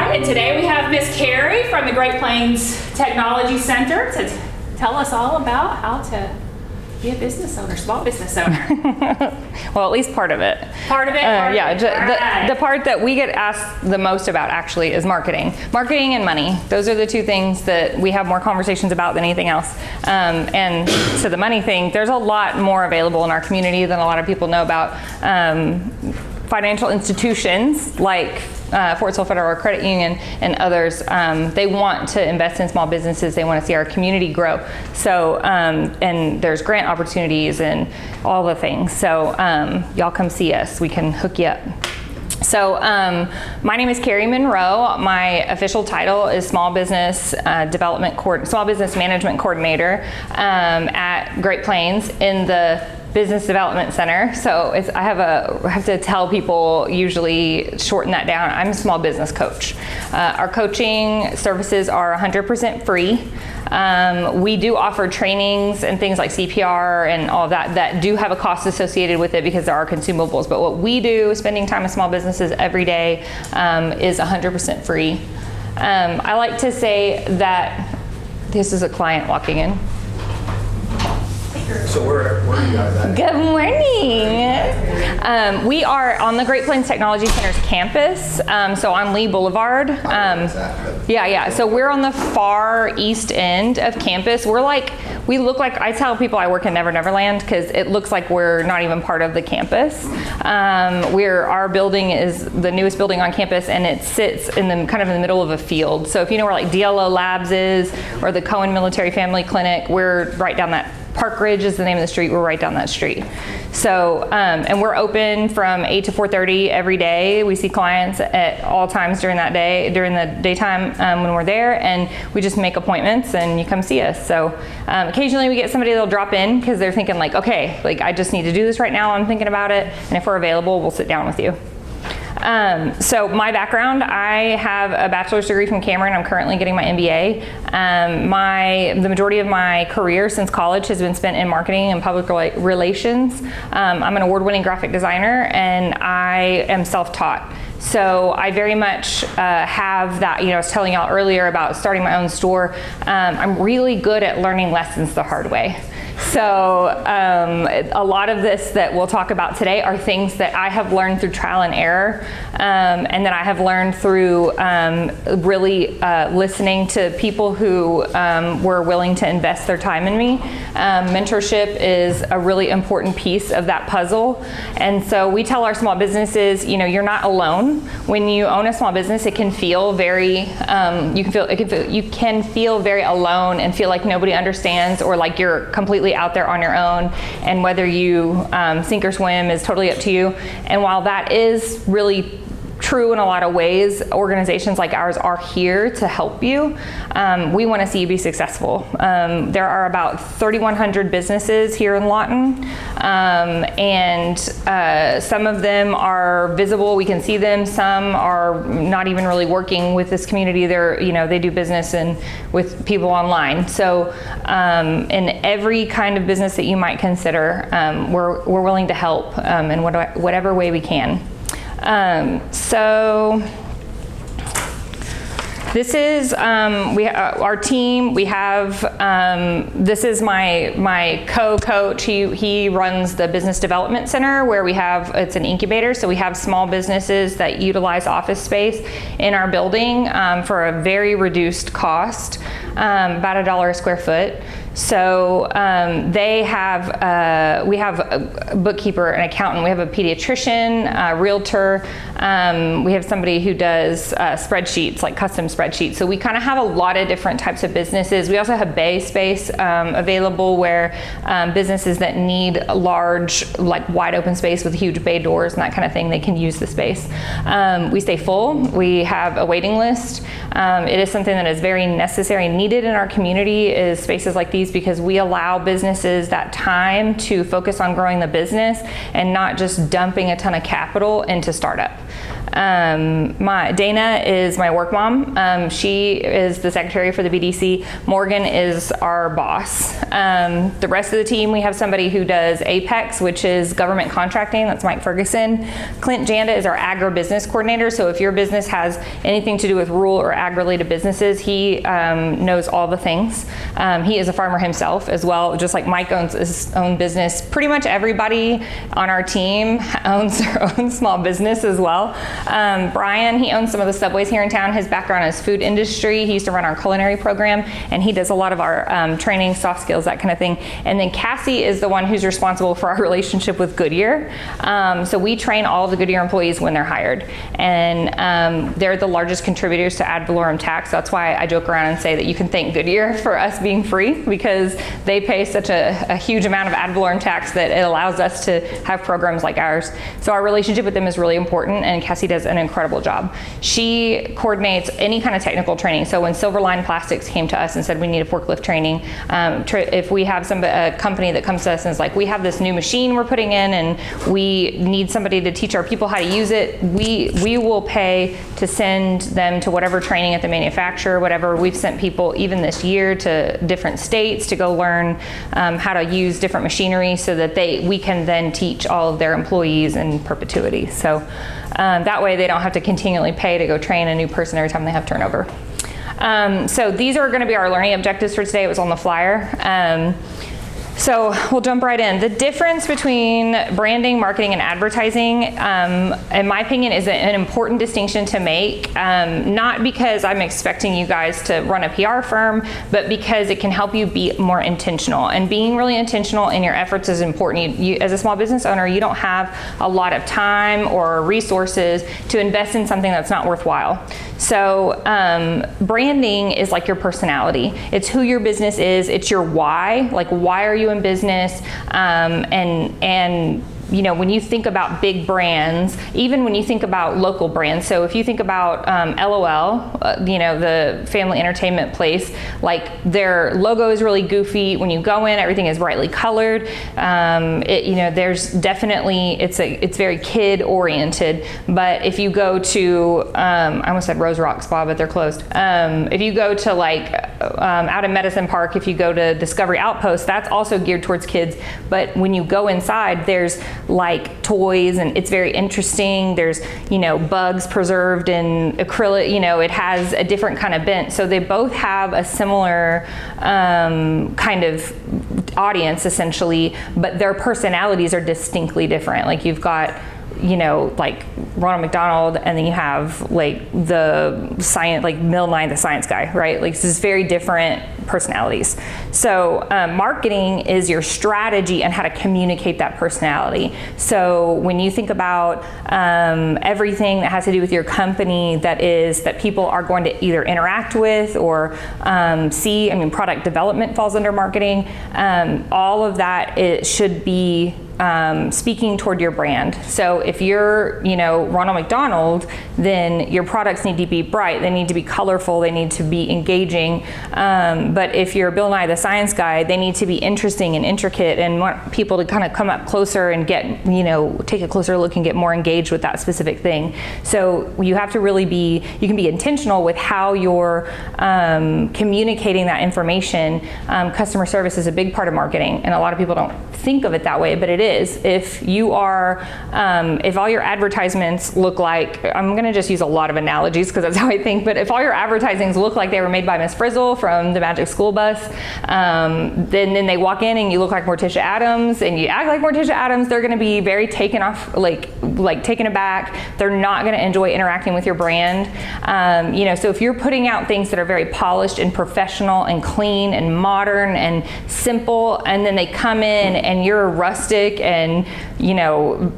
right, and today we have Miss Carey from the Great Plains Technology Center to tell us all about how to be a business owner, small business owner. Well, at least part of it. Part of it? The part that we get asked the most about actually is marketing. Marketing and money. Those are the two things that we have more conversations about than anything else. And so the money thing, there's a lot more available in our community than a lot of people know about. Financial institutions like Sill Federal Credit Union and others, they want to invest in small businesses. They want to see our community grow. So, and there's grant opportunities and all the things. So y'all come see us. We can hook you up. So my name is Carey Monroe. My official title is Small Business Small Business Management Coordinator at Great Plains in the Business Development Center. So I have to tell people, usually shorten that down, I'm a small business coach. Our coaching services are 100% free. We do offer trainings and things like CPR and all of that do have a cost associated with it because there are consumables. But what we do, spending time with small businesses every day, is 100% free. I like to say that this is a client walking in. So where are you guys at? Good morning. We are on the Great Plains Technology Center's campus, so on Lee Boulevard. So we're on the far east end of campus. We look like, I tell people I work in Never Never Land because it looks like we're not even part of the campus. Our building is the newest building on campus, and it sits in the kind of in the middle of a field. So if you know where like DLO Labs is or the Cohen Military Family Clinic, we're right down that. Park Ridge is the name of the street. We're right down that street. So, and we're open from 8 to 4:30 every day. We see clients at all times during that day, during the daytime when we're there, and we just make appointments and you come see us. So occasionally we get somebody that'll drop in because they're thinking like, okay, like I just need to do this right now. I'm thinking about it. And if we're available, we'll sit down with you. So my background, I have a bachelor's degree from Cameron. I'm currently getting my MBA. The majority of my career since college has been spent in marketing and public relations. I'm an award-winning graphic designer, and I am self-taught. So I very much have that, I was telling y'all earlier about starting my own store. I'm really good at learning lessons the hard way. So a lot of this that we'll talk about today are things that I have learned through trial and error, and that I have learned through really listening to people who were willing to invest their time in me. Mentorship is a really important piece of that puzzle, and so we tell our small businesses, you're not alone. When you own a small business, it can feel very, you can feel very alone and feel like nobody understands or like you're completely out there on your own, and whether you sink or swim is totally up to you. And while that is really true in a lot of ways, organizations like ours are here to help you. We want to see you be successful. There are about 3,100 businesses here in Lawton, and some of them are visible. We can see them. Some are not even really working with this community. They do business with people online. So in every kind of business that you might consider, we're willing to help in whatever way we can. So this is our team. We have this is my co-coach. He runs the Business Development Center, where it's an incubator. So we have small businesses that utilize office space in our building for a very reduced cost, about $1 a square foot. So we have a bookkeeper, an accountant, we have a pediatrician, a realtor, we have somebody who does spreadsheets, like custom spreadsheets. So we kind of have a lot of different types of businesses. We also have bay space available, where businesses that need a large, like wide open space with huge bay doors and that kind of thing, they can use the space. We stay full. We have a waiting list. It is something that is very necessary and needed in our community, is spaces like these, because we allow businesses that time to focus on growing the business and not just dumping a ton of capital into startup. Dana is my work mom. She is the secretary for the BDC. Morgan is our boss. The rest of the team, we have somebody who does Apex, which is government contracting. That's Mike Ferguson. Clint Janda is our agribusiness coordinator. So if your business has anything to do with rural or ag-related businesses, he knows all the things. He is a farmer himself as well, just like Mike owns his own business. Pretty much everybody on our team owns their own small business as well. Brian, he owns some of the Subways here in town. His background is food industry. He used to run our culinary program, and he does a lot of our training, soft skills, that kind of thing. And then Cassie is the one who's responsible for our relationship with Goodyear. So we train all of the Goodyear employees when they're hired. And they're the largest contributors to ad valorem tax. That's why I joke around and say that you can thank Goodyear for us being free, because they pay such a huge amount of ad valorem tax that it allows us to have programs like ours. So our relationship with them is really important, and Cassie does an incredible job. She coordinates any kind of technical training. So when Silverline Plastics came to us and said we need a forklift training, if we have a company that comes to us and is like, we have this new machine we're putting in and we need somebody to teach our people how to use it, we will pay to send them to whatever training at the manufacturer, whatever. We've sent people even this year to different states to go learn how to use different machinery so that we can then teach all of their employees in perpetuity. So that way they don't have to continually pay to go train a new person every time they have turnover. So these are going to be our learning objectives for today. It was on the flyer. So we'll jump right in. The difference between branding, marketing, and advertising, in my opinion, is an important distinction to make. Not because I'm expecting you guys to run a PR firm, but because it can help you be more intentional. And being really intentional in your efforts is important. You, as a small business owner, you don't have a lot of time or resources to invest in something that's not worthwhile. So branding is like your personality. It's who your business is. It's your why. Like, why are you in business? And you know, when you think about big brands, even when you think about local brands, so if you think about LOL, you know, the family entertainment place, like their logo is really goofy. When you go in, everything is brightly colored. You know, there's definitely, it's very kid oriented. But if you go to, I almost said Rose Rock Spa, but they're closed. If you go to like out in Medicine Park, if you go to Discovery Outpost, that's also geared towards kids. But when you go inside, there's like toys, and it's very interesting. There's, you know, bugs preserved in acrylic, you know, it has a different kind of bent. So they both have a similar kind of audience essentially, but their personalities are distinctly different. Like you've got, you know, like Ronald McDonald, and then you have like the science, like Mill Nye, the science guy, right? Like this is very different personalities. So marketing is your strategy and how to communicate that personality. So when you think about everything that has to do with your company that people are going to either interact with or see, I mean, product development falls under marketing. All of that, it should be speaking toward your brand. So if you're, you know, Ronald McDonald, then your products need to be bright, they need to be colorful, they need to be engaging. But if you're Bill Nye the Science Guy, they need to be interesting and intricate and want people to kind of come up closer and get, you know, take a closer look and get more engaged with that specific thing. So you have to really you can be intentional with how you're communicating that information. Customer service is a big part of marketing, and a lot of people don't think of it that way, but it is. If you are, if all your advertisements look like, I'm gonna just use a lot of analogies because that's how I think, but if all your advertisings look like they were made by Miss Frizzle from the Magic School Bus, then they walk in and you look like Morticia Adams and you act like Morticia Adams, they're gonna be very taken off, like taken aback. They're not gonna enjoy interacting with your brand. You know, so if you're putting out things that are very polished and professional and clean and modern and simple, and then they come in and you're rustic and you know,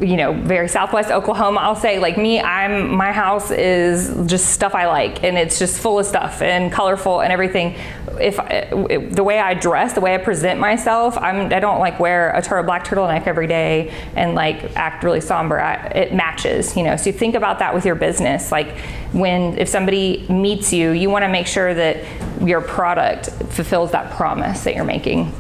very Southwest Oklahoma, I'll say, like me, my house is just stuff I like, and it's just full of stuff and colorful and everything. The way I dress, the way I present myself, I don't like wear a black turtleneck every day and like act really somber. It matches, you know. So you think about that with your business. Like if somebody meets you, you want to make sure that your product fulfills that promise that you're making.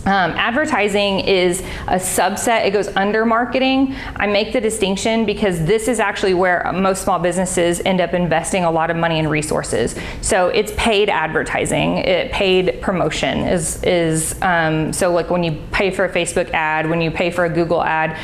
Advertising is a subset. It goes under marketing. I make the distinction because this is actually where most small businesses end up investing a lot of money and resources. So it's paid advertising. Paid promotion is so like when you pay for a Facebook ad, when you pay for a Google ad,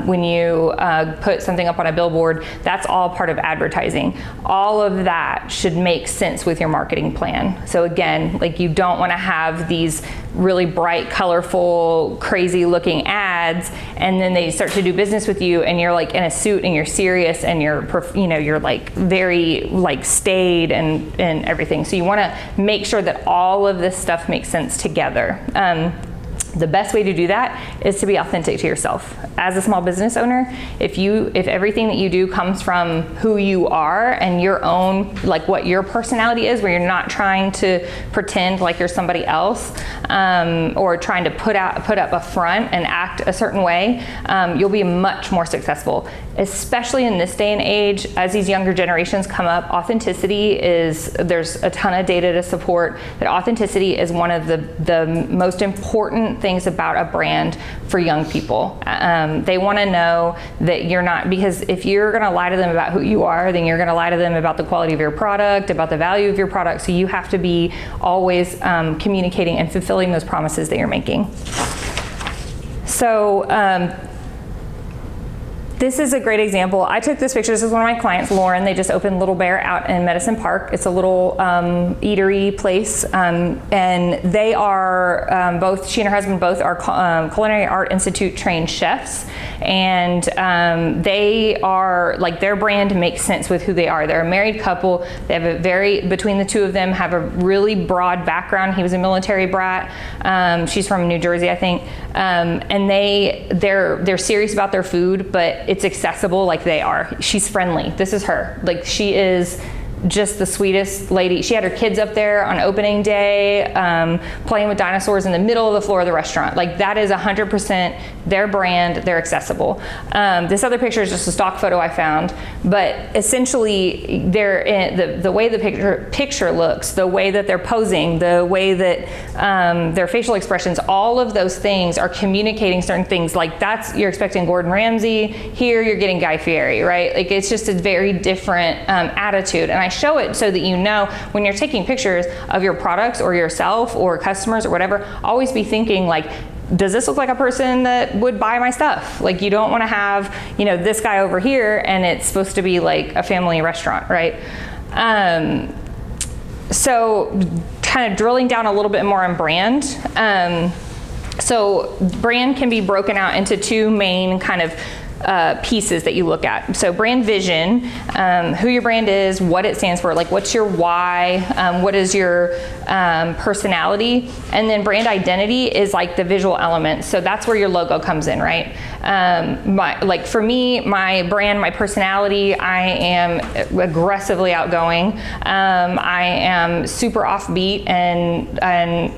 when you put something up on a billboard, that's all part of advertising. All of that should make sense with your marketing plan. So again, like you don't want to have these really bright, colorful, crazy looking ads, and then they start to do business with you and you're like in a suit and you're serious and you're like very like staid and everything. So you want to make sure that all of this stuff makes sense together. The best way to do that is to be authentic to yourself. As a small business owner, if everything that you do comes from who you are and your own, like what your personality is, where you're not trying to pretend like you're somebody else, or trying to put up a front and act a certain way, you'll be much more successful. Especially in this day and age, as these younger generations come up, there's a ton of data to support that authenticity is one of the most important things about a brand for young people. They want to know that you're not, because if you're going to lie to them about who you are, then you're going to lie to them about the quality of your product, about the value of your product. So you have to be always communicating and fulfilling those promises that you're making. So this is a great example. I took this picture. This is one of my clients, Lauren. They just opened Little Bear out in Medicine Park. It's a little eatery place. And they are both, she and her husband both are Culinary Art Institute trained chefs. And they are, like, their brand makes sense with who they are. They're a married couple. They have between the two of them, have a really broad background. He was a military brat. She's from New Jersey, I think. And they're serious about their food, but it's accessible like they are. She's friendly. This is her. Like, she is just the sweetest lady. She had her kids up there on opening day, playing with dinosaurs in the middle of the floor of the restaurant. Like, that is 100% their brand. They're accessible. This other picture is just a stock photo I found, but essentially the way the picture looks, the way that they're posing, the way that their facial expressions, all of those things are communicating certain things. Like, you're expecting Gordon Ramsay. Here you're getting Guy Fieri, right? Like, it's just a very different attitude. And I show it so that you know when you're taking pictures of your products or yourself or customers or whatever, always be thinking, like, does this look like a person that would buy my stuff? Like, you don't want to have, this guy over here and it's supposed to be like a family restaurant, right? So kind of drilling down a little bit more on brand. So brand can be broken out into two main kind of pieces that you look at. So brand vision, who your brand is, what it stands for, like what's your why, what is your personality, and then brand identity is like the visual element. So that's where your logo comes in, right? Like for me, my brand, my personality, I am aggressively outgoing. I am super offbeat and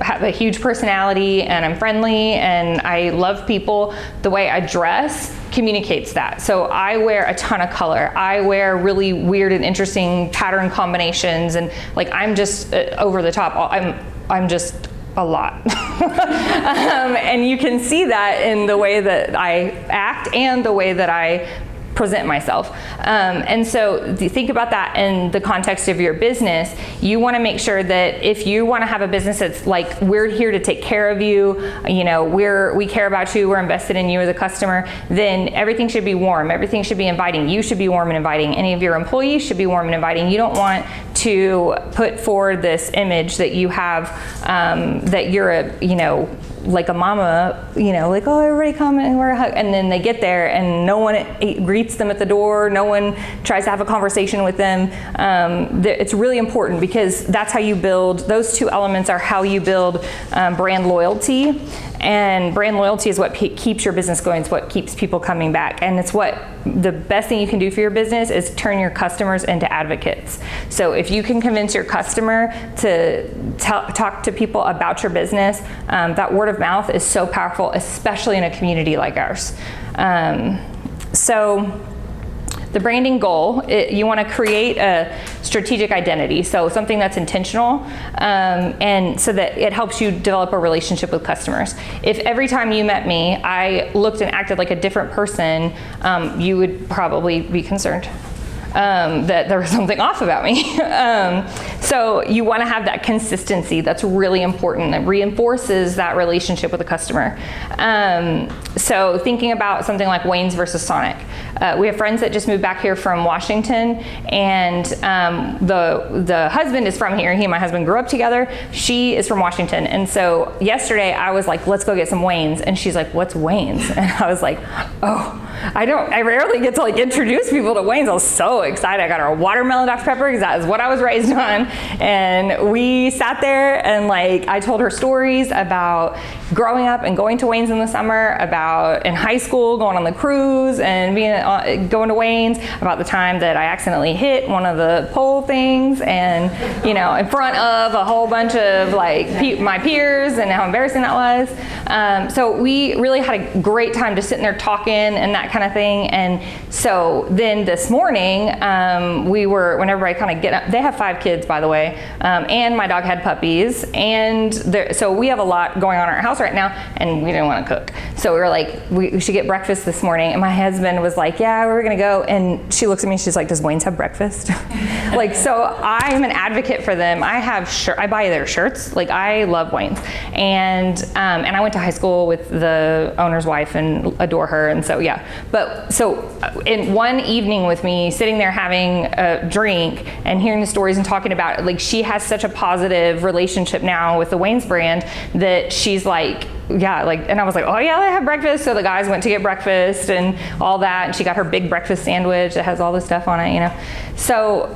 have a huge personality, and I'm friendly and I love people. The way I dress communicates that. So I wear a ton of color. I wear really weird and interesting pattern combinations, and like I'm just over the top. I'm just a lot. And you can see that in the way that I act and the way that I present myself. And so think about that in the context of your business. You want to make sure that if you want to have a business that's like, we're here to take care of you, we care about you, we're invested in you as a customer, then everything should be warm. Everything should be inviting. You should be warm and inviting. Any of your employees should be warm and inviting. You don't want to put forward this image that you have, that you're like a mama, like, oh, everybody come and we're a hug. And then they get there and no one greets them at the door. No one tries to have a conversation with them. It's really important because that's how you build, those two elements are how you build brand loyalty. And brand loyalty is what keeps your business going. It's what keeps people coming back. And it's what the best thing you can do for your business is turn your customers into advocates. So if you can convince your customer to talk to people about your business, that word of mouth is so powerful, especially in a community like ours. So the branding goal, you want to create a strategic identity, so something that's intentional, and so that it helps you develop a relationship with customers. If every time you met me, I looked and acted like a different person, you would probably be concerned that there was something off about me. So you want to have that consistency. That's really important. That reinforces that relationship with the customer. So thinking about something like Wayne's versus Sonic. We have friends that just moved back here from Washington, and the husband is from here. He and my husband grew up together. She is from Washington. And so yesterday I was like, let's go get some Wayne's. And she's like, what's Wayne's? And I was like, oh, I rarely get to like introduce people to Wayne's. I was so excited. I got her a watermelon Dr. Pepper because that is what I was raised on. And we sat there and like, I told her stories about growing up and going to Wayne's in the summer, about in high school going on the cruise and going to Wayne's, about the time that I accidentally hit one of the pole things and, you know, in front of a whole bunch of like my peers and how embarrassing that was. So we really had a great time just sitting there talking and that kind of thing. And so then this morning, when everybody kind of get up, they have 5 kids, by the way, and my dog had puppies, and so we have a lot going on in our house right now, and we didn't want to cook. So we were like, we should get breakfast this morning, and my husband was like, yeah, we're gonna go, and she looks at me and she's like, does Wayne's have breakfast? Like, so I'm an advocate for them. I buy their shirts. Like, I love Wayne's, and I went to high school with the owner's wife and adore her, and so yeah. But so in one evening with me, sitting there having a drink and hearing the stories and talking about it, like, she has such a positive relationship now with the Wayne's brand that she's like, yeah, like, and I was like, oh yeah, they have breakfast. So the guys went to get breakfast and all that, and she got her big breakfast sandwich that has all this stuff on it, you know. So,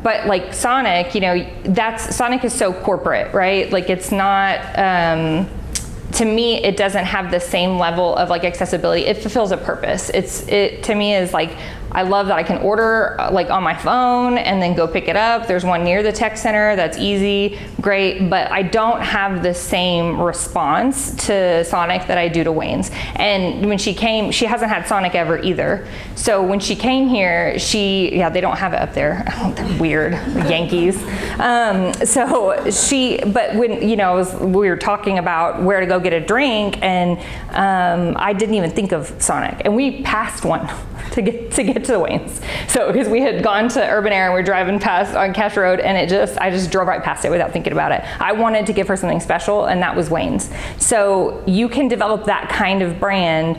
but like Sonic, you know, Sonic is so corporate, right? Like, it's not, to me, it doesn't have the same level of like accessibility. It fulfills a purpose. It to me is like, I love that I can order like on my phone and then go pick it up. There's one near the tech center that's easy, great, but I don't have the same response to Sonic that I do to Wayne's. And when she came, she hasn't had Sonic ever either. So when she came here, they don't have it up there. They're weird, Yankees. But when, you know, we were talking about where to go get a drink, and I didn't even think of Sonic, and we passed one to get to the Wayne's. So because we had gone to Urban Air and we were driving past on Cash Road, and I just drove right past it without thinking about it. I wanted to give her something special, and that was Wayne's. So you can develop that kind of brand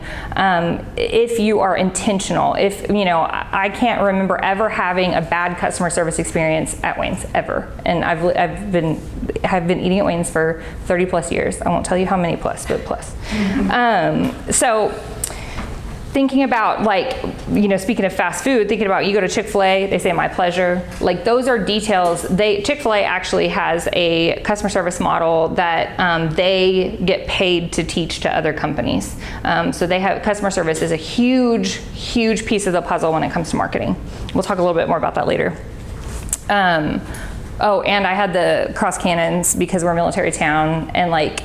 if you are intentional. If, you know, I can't remember ever having a bad customer service experience at Wayne's ever, and I've been eating at Wayne's for 30 plus years. I won't tell you how many plus, but plus. So thinking about, like, you know, speaking of fast food, thinking about, you go to Chick-fil-A, they say my pleasure. Like, those are details. Chick-fil-A actually has a customer service model that they get paid to teach to other companies. So they have, customer service is a huge, huge piece of the puzzle when it comes to marketing. We'll talk a little bit more about that later. Oh, and I had the cross cannons because we're a military town, and like,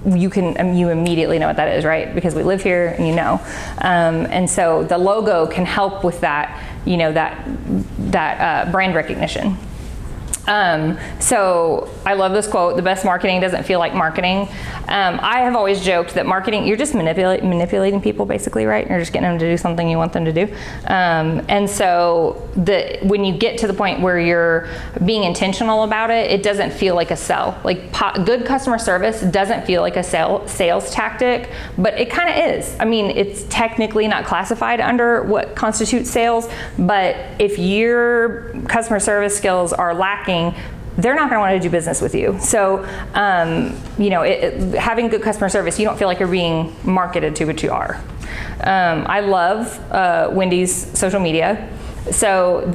you immediately know what that is, right? Because we live here, and you know. And so the logo can help with that, you know, that brand recognition. So I love this quote: the best marketing doesn't feel like marketing. I have always joked that marketing, you're just manipulating people basically, right? You're just getting them to do something you want them to do. And so when you get to the point where you're being intentional about it, it doesn't feel like a sell. Like, good customer service doesn't feel like a sales tactic, but it kind of is. I mean, it's technically not classified under what constitutes sales, but if your customer service skills are lacking, they're not going to want to do business with you. So, you know, having good customer service, you don't feel like you're being marketed to, but you are. I love Wendy's social media. So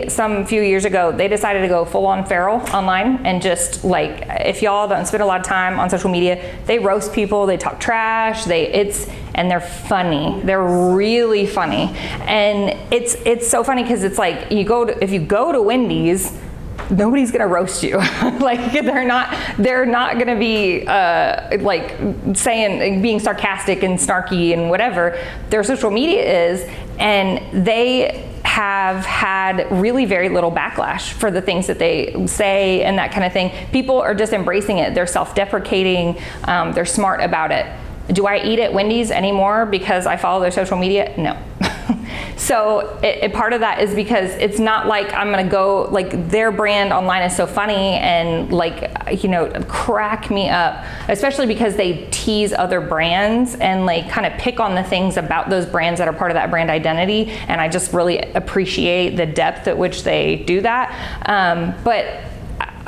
some few years ago, they decided to go full on feral online, and just like, if y'all don't spend a lot of time on social media, they roast people, they talk trash, and they're funny. They're really funny. And it's so funny because it's like, if you go to Wendy's, nobody's gonna roast you. Like, they're not gonna be like being sarcastic and snarky and whatever. Their social media is, and they have had really very little backlash for the things that they say and that kind of thing. People are just embracing it. They're self-deprecating. They're smart about it. Do I eat at Wendy's anymore because I follow their social media? No. So part of that is because it's not like I'm gonna go, like their brand online is so funny and like, you know, crack me up, especially because they tease other brands and like kind of pick on the things about those brands that are part of that brand identity. And I just really appreciate the depth at which they do that. But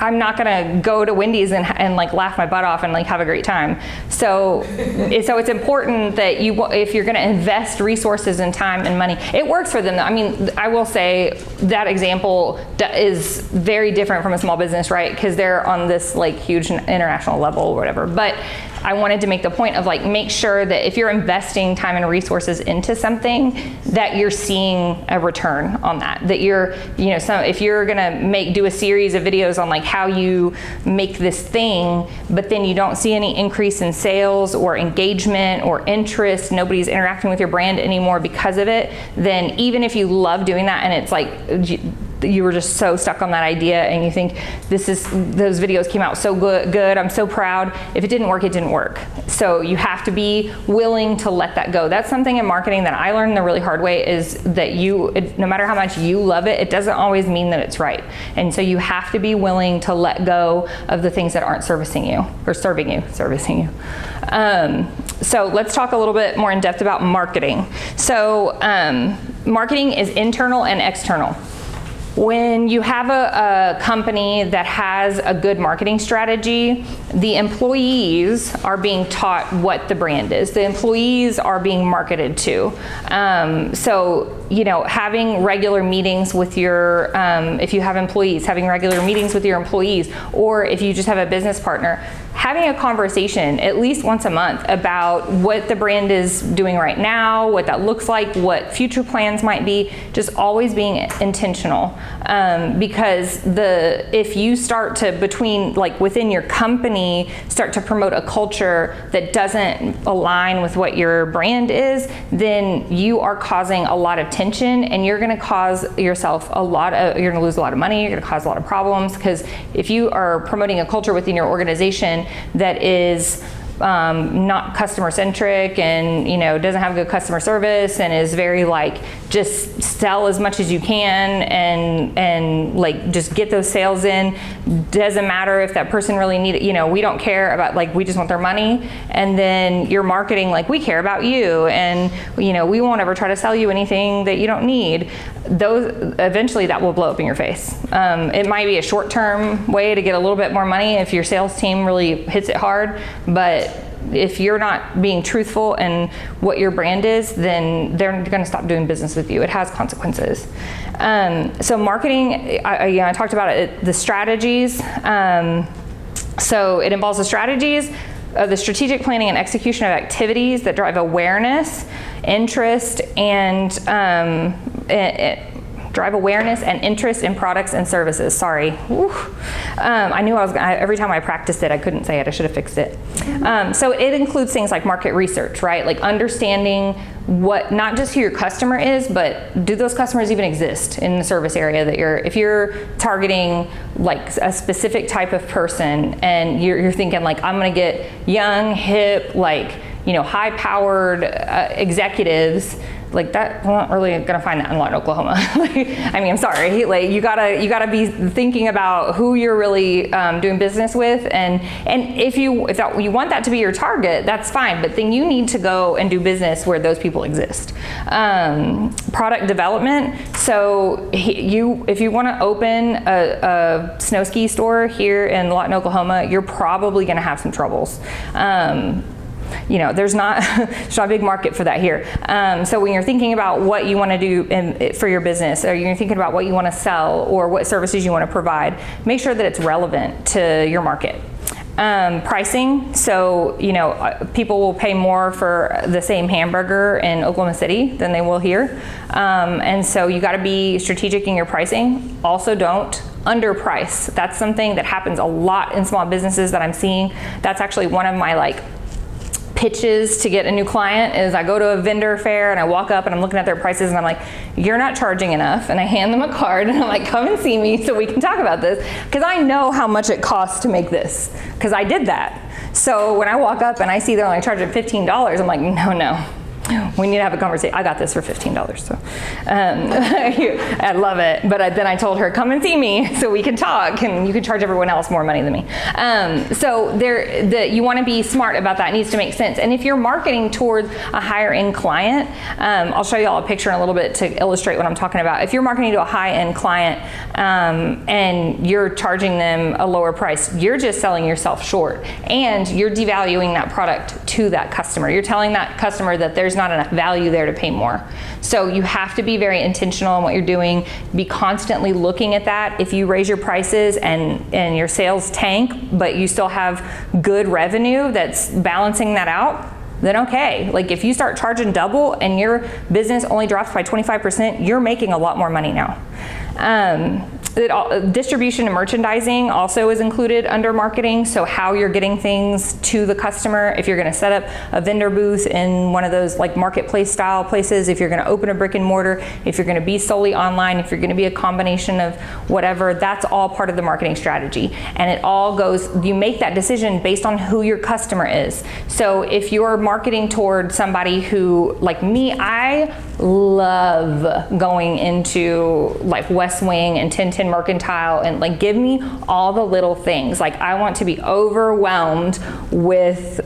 I'm not gonna go to Wendy's and like laugh my butt off and like have a great time. So it's important that if you're gonna invest resources and time and money, it works for them. I mean, I will say that example is very different from a small business, right? Because they're on this like huge international level or whatever. But I wanted to make the point of like, make sure that if you're investing time and resources into something, that you're seeing a return on that. That you're, you know, if you're gonna do a series of videos on like how you make this thing, but then you don't see any increase in sales or engagement or interest, nobody's interacting with your brand anymore because of it, then even if you love doing that and it's like, you were just so stuck on that idea and you think those videos came out so good, I'm so proud. If it didn't work, it didn't work. So you have to be willing to let that go. That's something in marketing that I learned the really hard way, is that no matter how much you love it, it doesn't always mean that it's right. And so you have to be willing to let go of the things that aren't servicing you. So let's talk a little bit more in depth about marketing. So marketing is internal and external. When you have a company that has a good marketing strategy, the employees are being taught what the brand is. The employees are being marketed to. So, you know, having regular meetings with your, if you have employees, having regular meetings with your employees, or if you just have a business partner, having a conversation at least once a month about what the brand is doing right now, what that looks like, what future plans might be, just always being intentional. Because if you start to, within your company, start to promote a culture that doesn't align with what your brand is, then you are causing a lot of tension, and you're gonna cause yourself you're gonna lose a lot of money, you're gonna cause a lot of problems, because if you are promoting a culture within your organization that is not customer centric and, you know, doesn't have good customer service and is very like just sell as much as you can and like just get those sales in, doesn't matter if that person really need it, you know, we don't care about, like, we just want their money, and then you're marketing like we care about you and, you know, we won't ever try to sell you anything that you don't need. Eventually that will blow up in your face. It might be a short-term way to get a little bit more money if your sales team really hits it hard, but if you're not being truthful in what your brand is, then they're going to stop doing business with you. It has consequences. So marketing, I talked about it, the strategies. So it involves the strategies, the strategic planning and execution of activities that drive awareness, interest, and drive awareness and interest in products and services. Sorry. I knew every time I practiced it, I couldn't say it. I should have fixed it. So it includes things like market research, right? Like understanding not just who your customer is, but do those customers even exist in the service area that if you're targeting like a specific type of person and you're thinking like, I'm gonna get young, hip, like, you know, high powered executives, like that, we're not really gonna find that in Lawton, Oklahoma. I mean, I'm sorry, like you gotta be thinking about who you're really doing business with, and if you want that to be your target, that's fine. But then you need to go and do business where those people exist. Product development. So if you want to open a snow ski store here in Lawton, Oklahoma, you're probably gonna have some troubles. You know, there's not a big market for that here. So when you're thinking about what you want to do for your business, or you're thinking about what you want to sell or what services you want to provide, make sure that it's relevant to your market. Pricing, so, you know, people will pay more for the same hamburger in Oklahoma City than they will here. And so you got to be strategic in your pricing. Also, don't underprice. That's something that happens a lot in small businesses that I'm seeing. That's actually one of my pitches to get a new client is I go to a vendor fair and I walk up and I'm looking at their prices and I'm like, you're not charging enough. And I hand them a card and I'm like, come and see me so we can talk about this. Because I know how much it costs to make this, because I did that. So when I walk up and I see they're only charging $15, I'm like, no. We need to have a conversation. I got this for $15, so I love it. But then I told her, come and see me so we can talk, and you can charge everyone else more money than me. So you want to be smart about that. It needs to make sense. And if you're marketing towards a higher end client, I'll show you all a picture in a little bit to illustrate what I'm talking about. If you're marketing to a high end client and you're charging them a lower price, you're just selling yourself short, and you're devaluing that product to that customer. You're telling that customer that there's not enough value there to pay more. So you have to be very intentional in what you're doing. Be constantly looking at that. If you raise your prices and your sales tank, but you still have good revenue that's balancing that out, then okay. Like if you start charging double and your business only drops by 25%, you're making a lot more money now. Distribution and merchandising also is included under marketing. So how you're getting things to the customer. If you're going to set up a vendor booth in one of those like marketplace style places, if you're going to open a brick and mortar, if you're going to be solely online, if you're going to be a combination of whatever, that's all part of the marketing strategy. And it all goes, you make that decision based on who your customer is. So if you're marketing toward somebody who, like me, I love going into like West Wing and 1010 Mercantile and like give me all the little things. Like I want to be overwhelmed with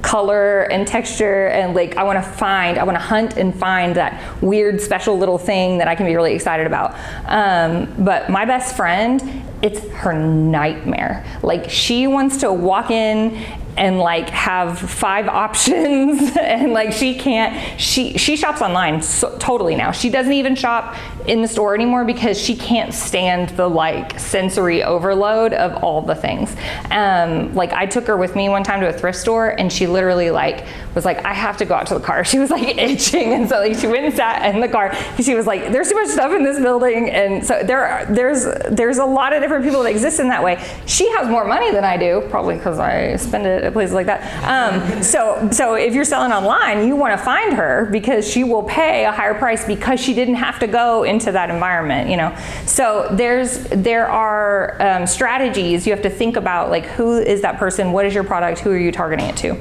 color and texture, and like I want to hunt and find that weird special little thing that I can be really excited about. But my best friend, it's her nightmare. Like she wants to walk in and like have 5 options and like she shops online totally now. She doesn't even shop in the store anymore because she can't stand the like sensory overload of all the things. Like I took her with me one time to a thrift store and she literally like was like, I have to go out to the car. She was like itching, and so like she went and sat in the car. She was like, there's too much stuff in this building. And so there's a lot of different people that exist in that way. She has more money than I do, probably because I spend it at places like that. So if you're selling online, you want to find her because she will pay a higher price because she didn't have to go into that environment, you know. So there are strategies you have to think about, like who is that person, what is your product, who are you targeting it to?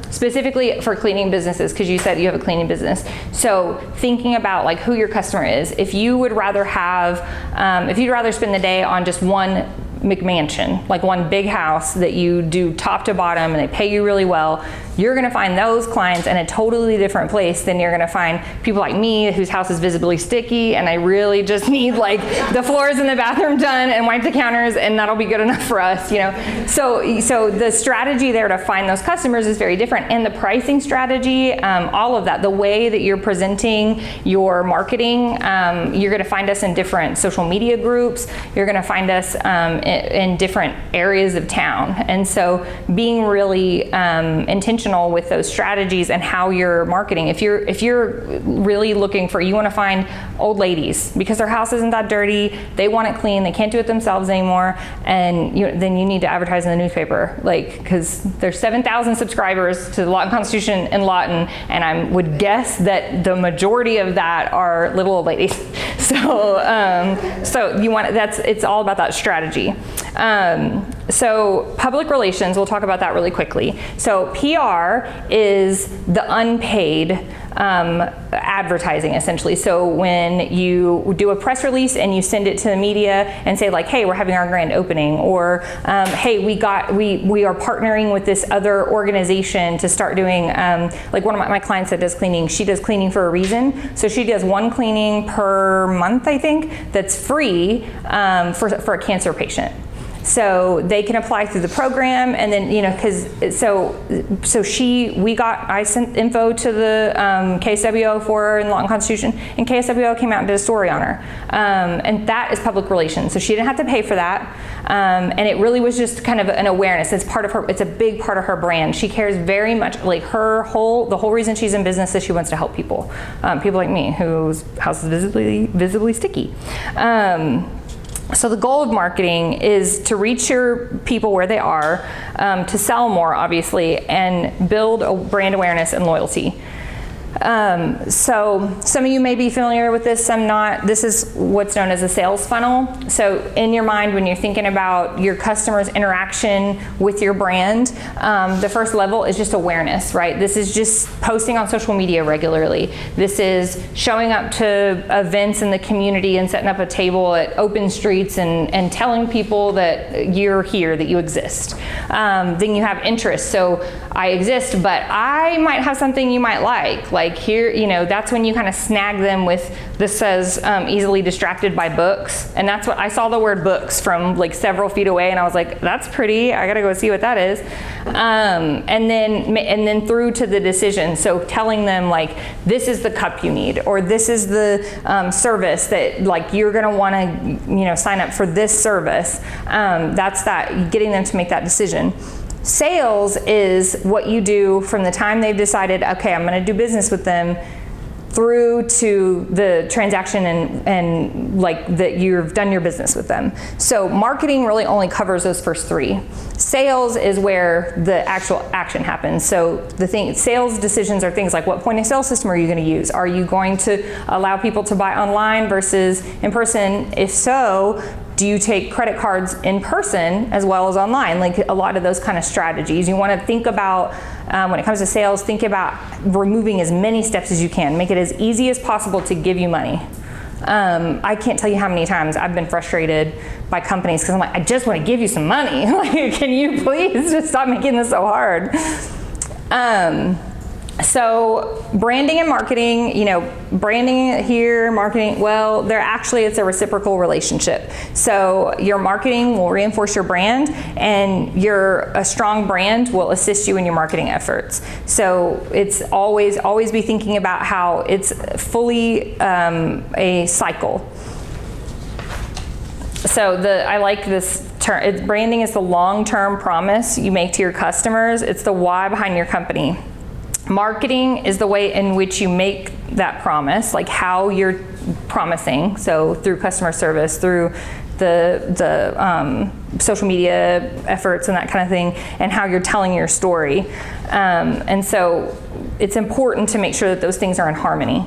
Specifically for cleaning businesses, because you said you have a cleaning business. So thinking about like who your customer is. If you would rather if you'd rather spend the day on just one McMansion, like one big house that you do top to bottom and they pay you really well, you're going to find those clients in a totally different place than you're going to find people like me whose house is visibly sticky and I really just need like the floors in the bathroom done and wipe the counters, and that'll be good enough for us, you know. So the strategy there to find those customers is very different, and the pricing strategy, all of that, the way that you're presenting your marketing, you're going to find us in different social media groups, you're going to find us in different areas of town. And so being really intentional with those strategies and how you're marketing. If you're really looking for, you want to find old ladies because their house isn't that dirty, they want it clean, they can't do it themselves anymore, and then you need to advertise in the newspaper, like, because there's 7,000 subscribers to the Lawton Constitution in Lawton, and I would guess that the majority of that are little old ladies. So it's all about that strategy. So public relations, we'll talk about that really quickly. So PR is the unpaid advertising, essentially. So when you do a press release and you send it to the media and say like, hey, we're having our grand opening, or hey, we are partnering with this other organization to start doing, like one of my clients that does cleaning, she does cleaning for a reason. So she does one cleaning per month, I think, that's free for a cancer patient. So they can apply through the program, and then, you know, because I sent info to the KSWO for her in Lawton Constitution, and KSWO came out and did a story on her, and that is public relations. So she didn't have to pay for that, and it really was just kind of an awareness. It's part of her. It's a big part of her brand. She cares very much. Like the whole reason she's in business is she wants to help people, people like me whose house is visibly sticky. So the goal of marketing is to reach your people where they are, to sell more, obviously, and build a brand awareness and loyalty. So some of you may be familiar with this, some not. This is what's known as a sales funnel. So in your mind, when you're thinking about your customers' interaction with your brand, the first level is just awareness, right? This is just posting on social media regularly. This is showing up to events in the community and setting up a table at open streets and telling people that you're here, that you exist. Then you have interest. So I exist, but I might have something you might like here, that's when you kind of snag them with, this says easily distracted by books. And that's what I saw, the word books from like several feet away, and I was like, that's pretty, I gotta go see what that is. And then through to the decision. So telling them like, this is the cup you need, or this is the service that like you're gonna wanna sign up for this service. That's that, getting them to make that decision. Sales is what you do from the time they've decided, okay, I'm going to do business with them, through to the transaction and like that you've done your business with them. So marketing really only covers those first three. Sales is where the actual action happens. So sales decisions are things like, what point of sale system are you going to use? Are you going to allow people to buy online versus in person? If so, do you take credit cards in person as well as online? Like a lot of those kind of strategies. You want to think about, when it comes to sales, think about removing as many steps as you can. Make it as easy as possible to give you money. I can't tell you how many times I've been frustrated by companies because I'm like, I just want to give you some money. Like, can you please just stop making this so hard? So branding and marketing, branding here, marketing, well, it's a reciprocal relationship. So your marketing will reinforce your brand, and a strong brand will assist you in your marketing efforts. So it's always be thinking about how it's fully a cycle. So I like this term. Branding is the long-term promise you make to your customers. It's the why behind your company. Marketing is the way in which you make that promise, like how you're promising. So through customer service, through the social media efforts and that kind of thing, and how you're telling your story. And so it's important to make sure that those things are in harmony.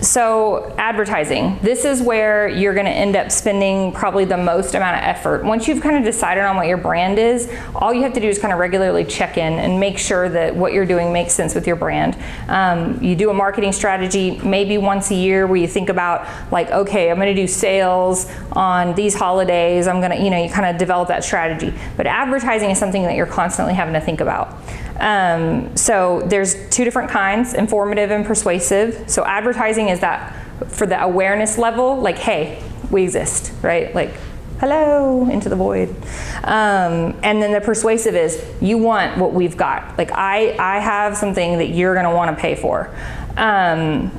So advertising, this is where you're going to end up spending probably the most amount of effort. Once you've kind of decided on what your brand is, all you have to do is kind of regularly check in and make sure that what you're doing makes sense with your brand. You do a marketing strategy maybe once a year where you think about like, okay, I'm going to do sales on these holidays. I'm going to, you kind of develop that strategy. But advertising is something that you're constantly having to think about. So there's two different kinds, informative and persuasive. So advertising is that for the awareness level, like, hey, we exist, right? Like, hello, into the void. And then the persuasive is, you want what we've got. Like, I have something that you're gonna wanna pay for. And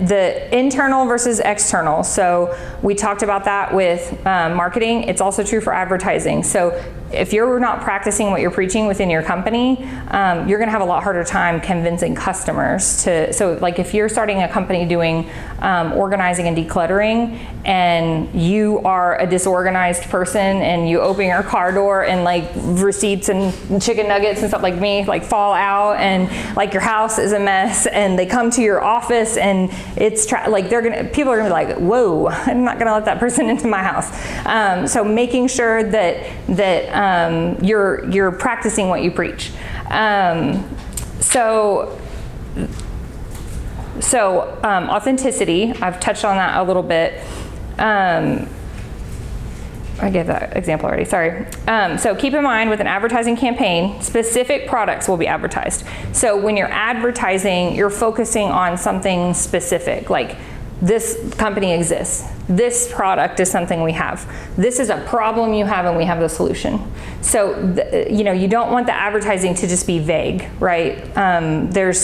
the internal versus external. So we talked about that with marketing. It's also true for advertising. So if you're not practicing what you're preaching within your company, you're gonna have a lot harder time convincing customers to, so like if you're starting a company doing organizing and decluttering, and you are a disorganized person and you open your car door and like receipts and chicken nuggets and stuff like me like fall out, and like your house is a mess, and they come to your office and it's people are gonna be like, whoa, I'm not gonna let that person into my house. So making sure that you're practicing what you preach. So authenticity, I've touched on that a little bit. I gave that example already, sorry. So keep in mind, with an advertising campaign, specific products will be advertised. So when you're advertising, you're focusing on something specific, like this company exists. This product is something we have. This is a problem you have, and we have the solution. So, you don't want the advertising to just be vague, right?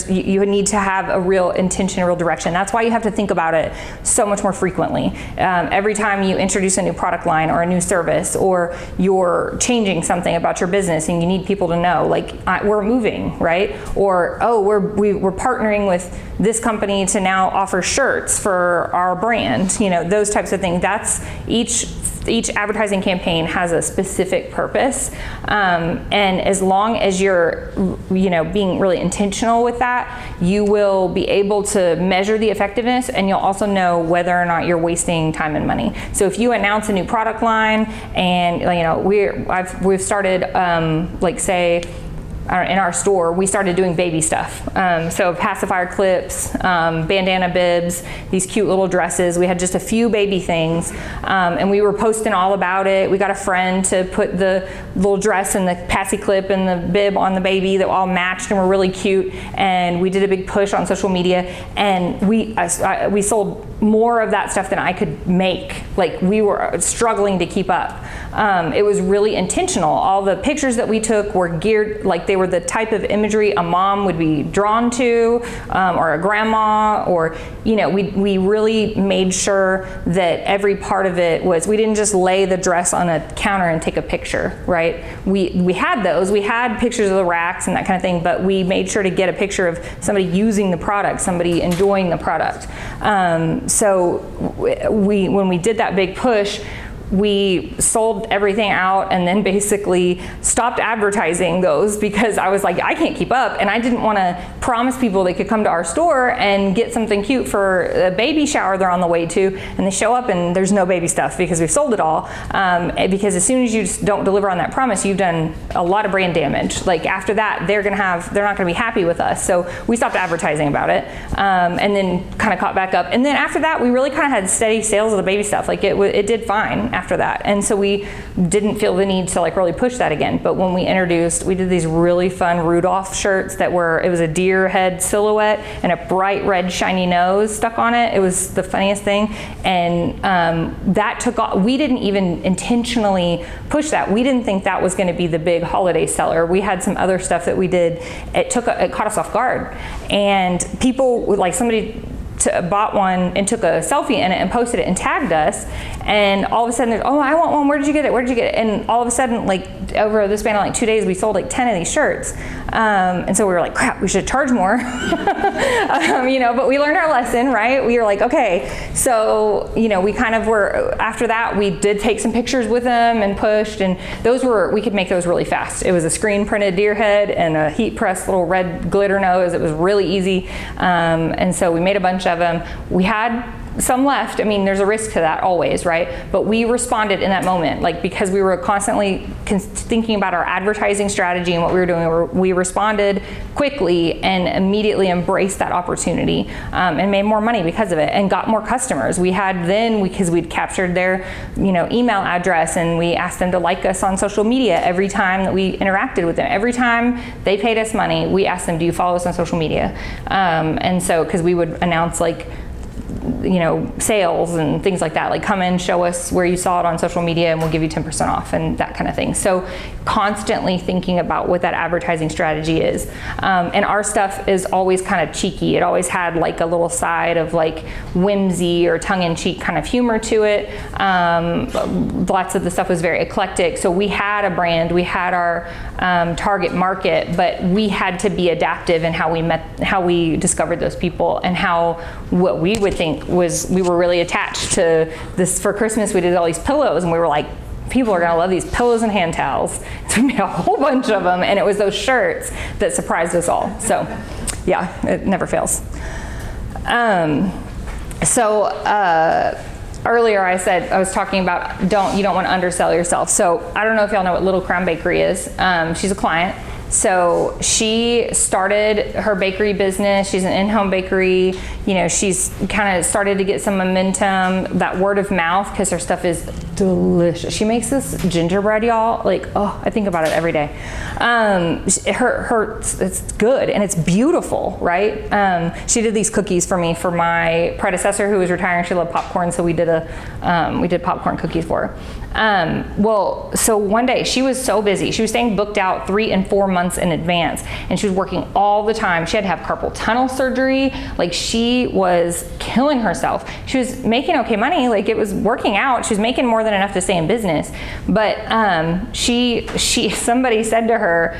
You need to have a real intention, a real direction. That's why you have to think about it so much more frequently. Every time you introduce a new product line or a new service, or you're changing something about your business and you need people to know, like, we're moving, right? Or, oh, we're partnering with this company to now offer shirts for for our brand, you know, those types of things. That's each advertising campaign has a specific purpose, and as long as you're, you know, being really intentional with that, you will be able to measure the effectiveness, and you'll also know whether or not you're wasting time and money. So if you announce a new product line, and you know, we've started, like say, in our store, we started doing baby stuff. So pacifier clips, bandana bibs, these cute little dresses. We had just a few baby things, and we were posting all about it. We got a friend to put the little dress and the passy clip and the bib on the baby that all matched and were really cute. And we did a big push on social media, and we sold more of that stuff than I could make. Like, we were struggling to keep up. It was really intentional. All the pictures that we took were geared, like they were the type of imagery a mom would be drawn to, or a grandma, or, you know, we really made sure that every part of it was, we didn't just lay the dress on a counter and take a picture, right? We had those, we had pictures of the racks and that kind of thing, but we made sure to get a picture of somebody using the product, somebody enjoying the product. So when we did that big push, we sold everything out and then basically stopped advertising those, because I was like, I can't keep up, and I didn't want to promise people they could come to our store and get something cute for a baby shower they're on the way to, and they show up and there's no baby stuff because we've sold it all. Because as soon as you just don't deliver on that promise, you've done a lot of brand damage. Like, after that, they're not going to be happy with us. So we stopped advertising about it, and then kind of caught back up. And then after that, we really kind of had steady sales of the baby stuff. Like, it did fine after that, and so we didn't feel the need to like really push that again. But when we did these really fun Rudolph shirts it was a deer head silhouette and a bright red shiny nose stuck on it. It was the funniest thing, and that took off. We didn't even intentionally push that. We didn't think that was going to be the big holiday seller. We had some other stuff that we did. It caught us off guard, and people, like, somebody bought one and took a selfie in it and posted it and tagged us, and all of a sudden, oh, I want one, where did you get it? And all of a sudden, like, over the span of like 2 days, we sold like 10 of these shirts. And so we were like, crap, we should charge more. You know, but we learned our lesson, right? We were like, okay, so, you know, we kind of were, after that, we did take some pictures with them and pushed, and we could make those really fast. It was a screen printed deer head and a heat pressed little red glitter nose. It was really easy. And so we made a bunch of them. We had some left. I mean, there's a risk to that always, right? But we responded in that moment, like, because we were constantly thinking about our advertising strategy and what we were doing. We responded quickly and immediately embraced that opportunity, and made more money because of it, and got more customers. Because we'd captured their, you know, email address, and we asked them to like us on social media every time that we interacted with them. Every time they paid us money, we asked them, do you follow us on social media? And so, because we would announce, like, you know, sales and things like that, like, come in, show us where you saw it on social media, and we'll give you 10% off, and that kind of thing. So constantly thinking about what that advertising strategy is. And our stuff is always kind of cheeky. It always had like a little side of like whimsy or tongue-in-cheek kind of humor to it. Lots of the stuff was very eclectic. So we had a brand, we had our target market, but we had to be adaptive in how we discovered those people, and what we would think was, we were really attached to this. For Christmas, we did all these pillows, and we were like, people are gonna love these pillows and hand towels. So we made a whole bunch of them, and it was those shirts that surprised us all. So yeah, it never fails. Earlier I said, I was talking about you don't want to undersell yourself. So I don't know if y'all know what Little Crown Bakery is. She's a client. So she started her bakery business. She's an in-home bakery. You know, she's kind of started to get some momentum, that word of mouth, because her stuff is delicious. She makes this gingerbread, y'all. Like, oh, I think about it every day. It's good and it's beautiful, right? She did these cookies for me for my predecessor who was retiring. She loved popcorn, so we did popcorn cookies for her. So one day she was so busy. She was staying booked out 3 and 4 months months in advance. And she was working all the time. She had to have carpal tunnel surgery. Like, she was killing herself. She was making okay money. Like, it was working out. She was making more than enough to stay in business. But somebody said to her,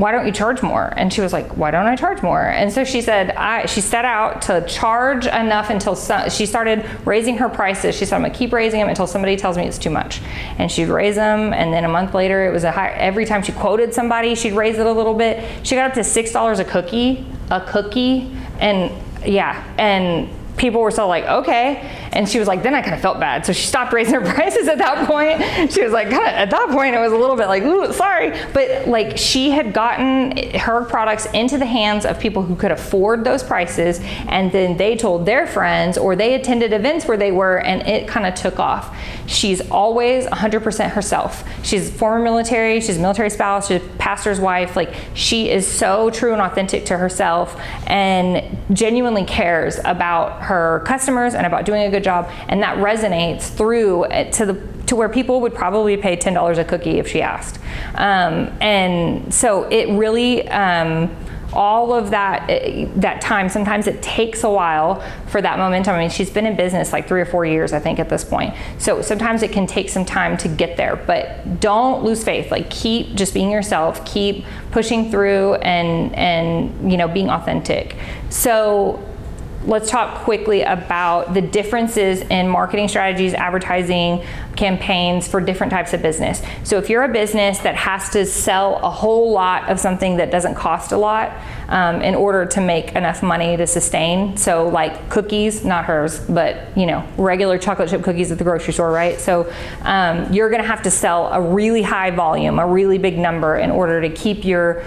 why don't you charge more? And she was like, why don't I charge more? And so she said, she set out to charge enough until she started raising her prices. She said, I'm gonna keep raising them until somebody tells me it's too much. And she'd raise them, and then a month later it was every time she quoted somebody, she'd raise it a little bit. She got up to $6 a cookie, and yeah, and people were so like, okay. And she was like, then I kind of felt bad. So she stopped raising her prices at that point. She was like, God, at that point it was a little bit like, ooh, sorry. But like, she had gotten her products into the hands of people who could afford those prices. And then they told their friends, or they attended events where they were, and it kind of took off. She's always 100% herself. She's former military, she's a military spouse, she's a pastor's wife. Like, she is so true and authentic to herself, and genuinely cares about her customers and about doing a good job. And that resonates through to where people would probably pay $10 a cookie if she asked. And so it really, all of that time, sometimes it takes a while for that momentum. I mean, she's been in business like 3 or 4 years, I think, at this point. So sometimes it can take some time to get there, but don't lose faith. Like, keep just being yourself, keep pushing through, and being authentic. So let's talk quickly about the differences in marketing strategies, advertising campaigns for different types of business. So if you're a business that has to sell a whole lot of something that doesn't cost a lot in order to make enough money to sustain, so like cookies, not hers, but regular chocolate chip cookies at the grocery store, right? So you're gonna have to sell a really high volume, a really big number, in order to keep your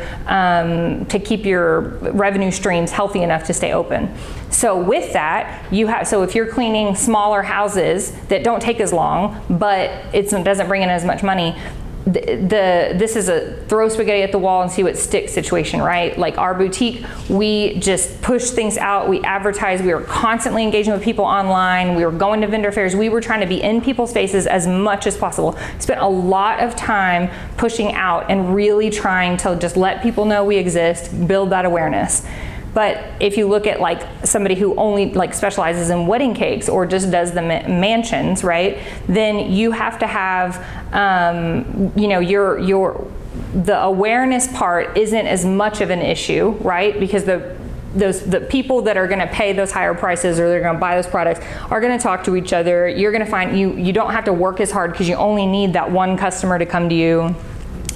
revenue streams healthy enough to stay open. So with that, so if you're cleaning smaller houses that don't take as long, but it doesn't bring in as much money, this is a throw spaghetti at the wall and see what sticks situation, right? Like our boutique, we just push things out, we advertise, we were constantly engaging with people online, we were going to vendor fairs, we were trying to be in people's faces as much as possible. Spent a lot of time pushing out and really trying to just let people know we exist, build that awareness. But if you look at like somebody who only like specializes in wedding cakes or just does the mansions, right? Then you have to have, the awareness part isn't as much of an issue, right? Because the people that are going to pay those higher prices or they're going to buy those products are going to talk to each other. You're going to find you don't have to work as hard because you only need that one customer to come to you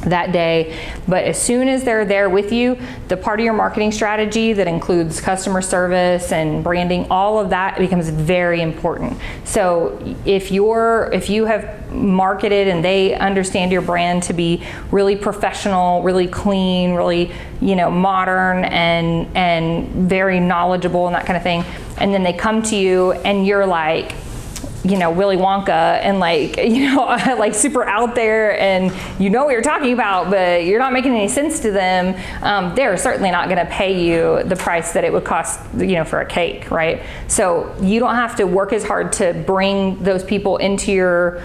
that day. But as soon as they're there with you, the part of your marketing strategy that includes customer service and branding, all of that becomes very important. So if you have marketed and they understand your brand to be really professional, really clean, really modern and very knowledgeable and that kind of thing, and then they come to you and you're like Willy Wonka and like super out there and what you're talking about, but you're not making any sense to them, they're certainly not going to pay you the price that it would cost, for a cake, right? So you don't have to work as hard to bring those people into your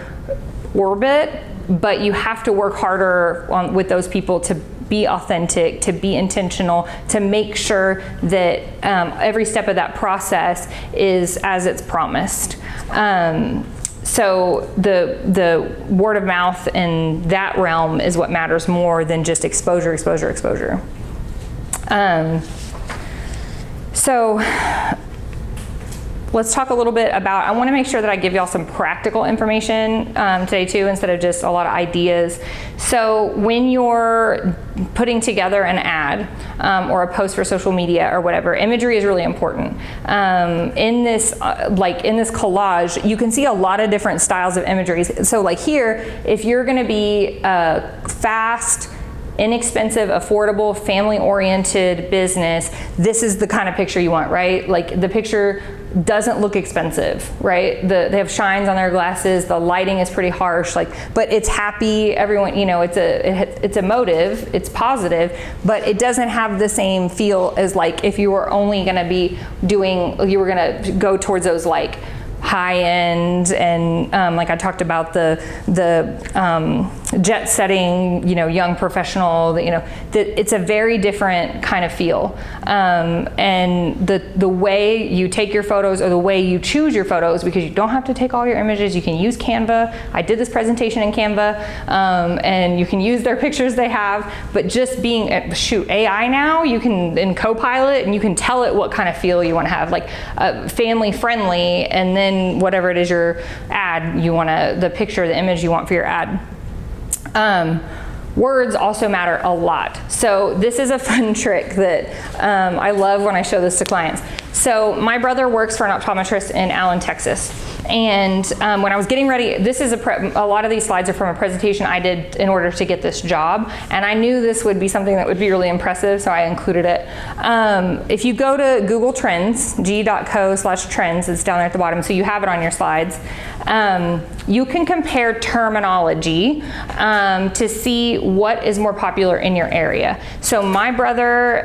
orbit, but you have to work harder with those people to be authentic, to be intentional, to make sure that every step of that process is as it's promised. So the word of mouth in that realm is what matters more than just exposure. So let's talk a little bit about, I want to make sure that I give y'all some practical information today too, instead of just a lot of ideas. So when you're putting together an ad or a post for social media or whatever, imagery is really important. In this collage, you can see a lot of different styles of imagery. So like here, if you're going to be fast, inexpensive, affordable, family-oriented business, this is the kind of picture you want, right? Like the picture doesn't look expensive, right? They have shines on their glasses, the lighting is pretty harsh, but it's happy, everyone, it's emotive, it's positive, but it doesn't have the same feel as like if you were only gonna be you were gonna go towards those like high-end, and like I talked about the jet-setting, young professional. It's a very different kind of feel, and the way you take your photos, or the way you choose your photos, because you don't have to take all your images. You can use Canva. I did this presentation in Canva, and you can use their pictures they have. But just being AI now, you can in Copilot, and you can tell it what kind of feel you want to have, like family friendly, and then whatever it is your ad you want to, the picture, the image you want for your ad. Words also matter a lot. So this is a fun trick that I love when I show this to clients. So my brother works for an optometrist in Allen, Texas. And when I was getting ready, this is a lot of these slides are from a presentation I did in order to get this job. And I knew this would be something that would be really impressive, so I included it. If you go to Google Trends, g.co/trends, it's down there at the bottom, so you have it on your slides. You can compare terminology to see what is more popular in your area. So my brother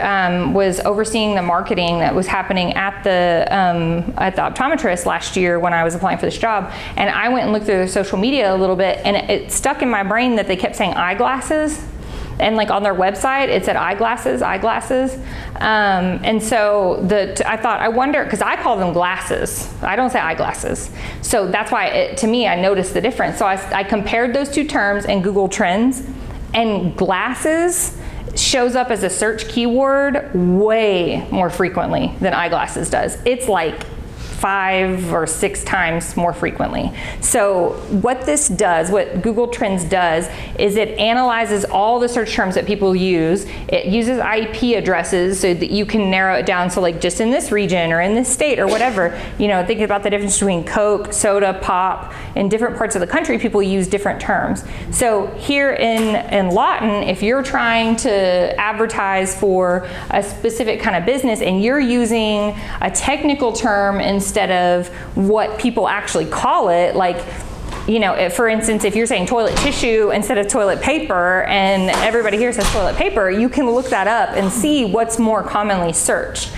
was overseeing the marketing that was happening at the optometrist last year when I was applying for this job, and I went and looked through their social media a little bit, and it stuck in my brain that they kept saying eyeglasses. And like on their website, it said eyeglasses. And so I thought, I wonder, because I call them glasses. I don't say eyeglasses. So that's why, to me, I noticed the difference. So I compared those two terms in Google Trends, and glasses shows up as a search keyword way more frequently than eyeglasses does. It's like 5 or 6 times more frequently. So what this does, what Google Trends does, is it analyzes all the search terms that people use. It uses IP addresses so that you can narrow it down. So like just in this region or in this state or whatever, thinking about the difference between Coke, soda, pop, in different parts of the country, people use different terms. So here in Lawton, if you're trying to advertise for a specific kind of business and you're using a technical term instead of what people actually call it, like, for instance, if you're saying toilet tissue instead of toilet paper, and everybody here says toilet paper, you can look that up and see what's more commonly searched.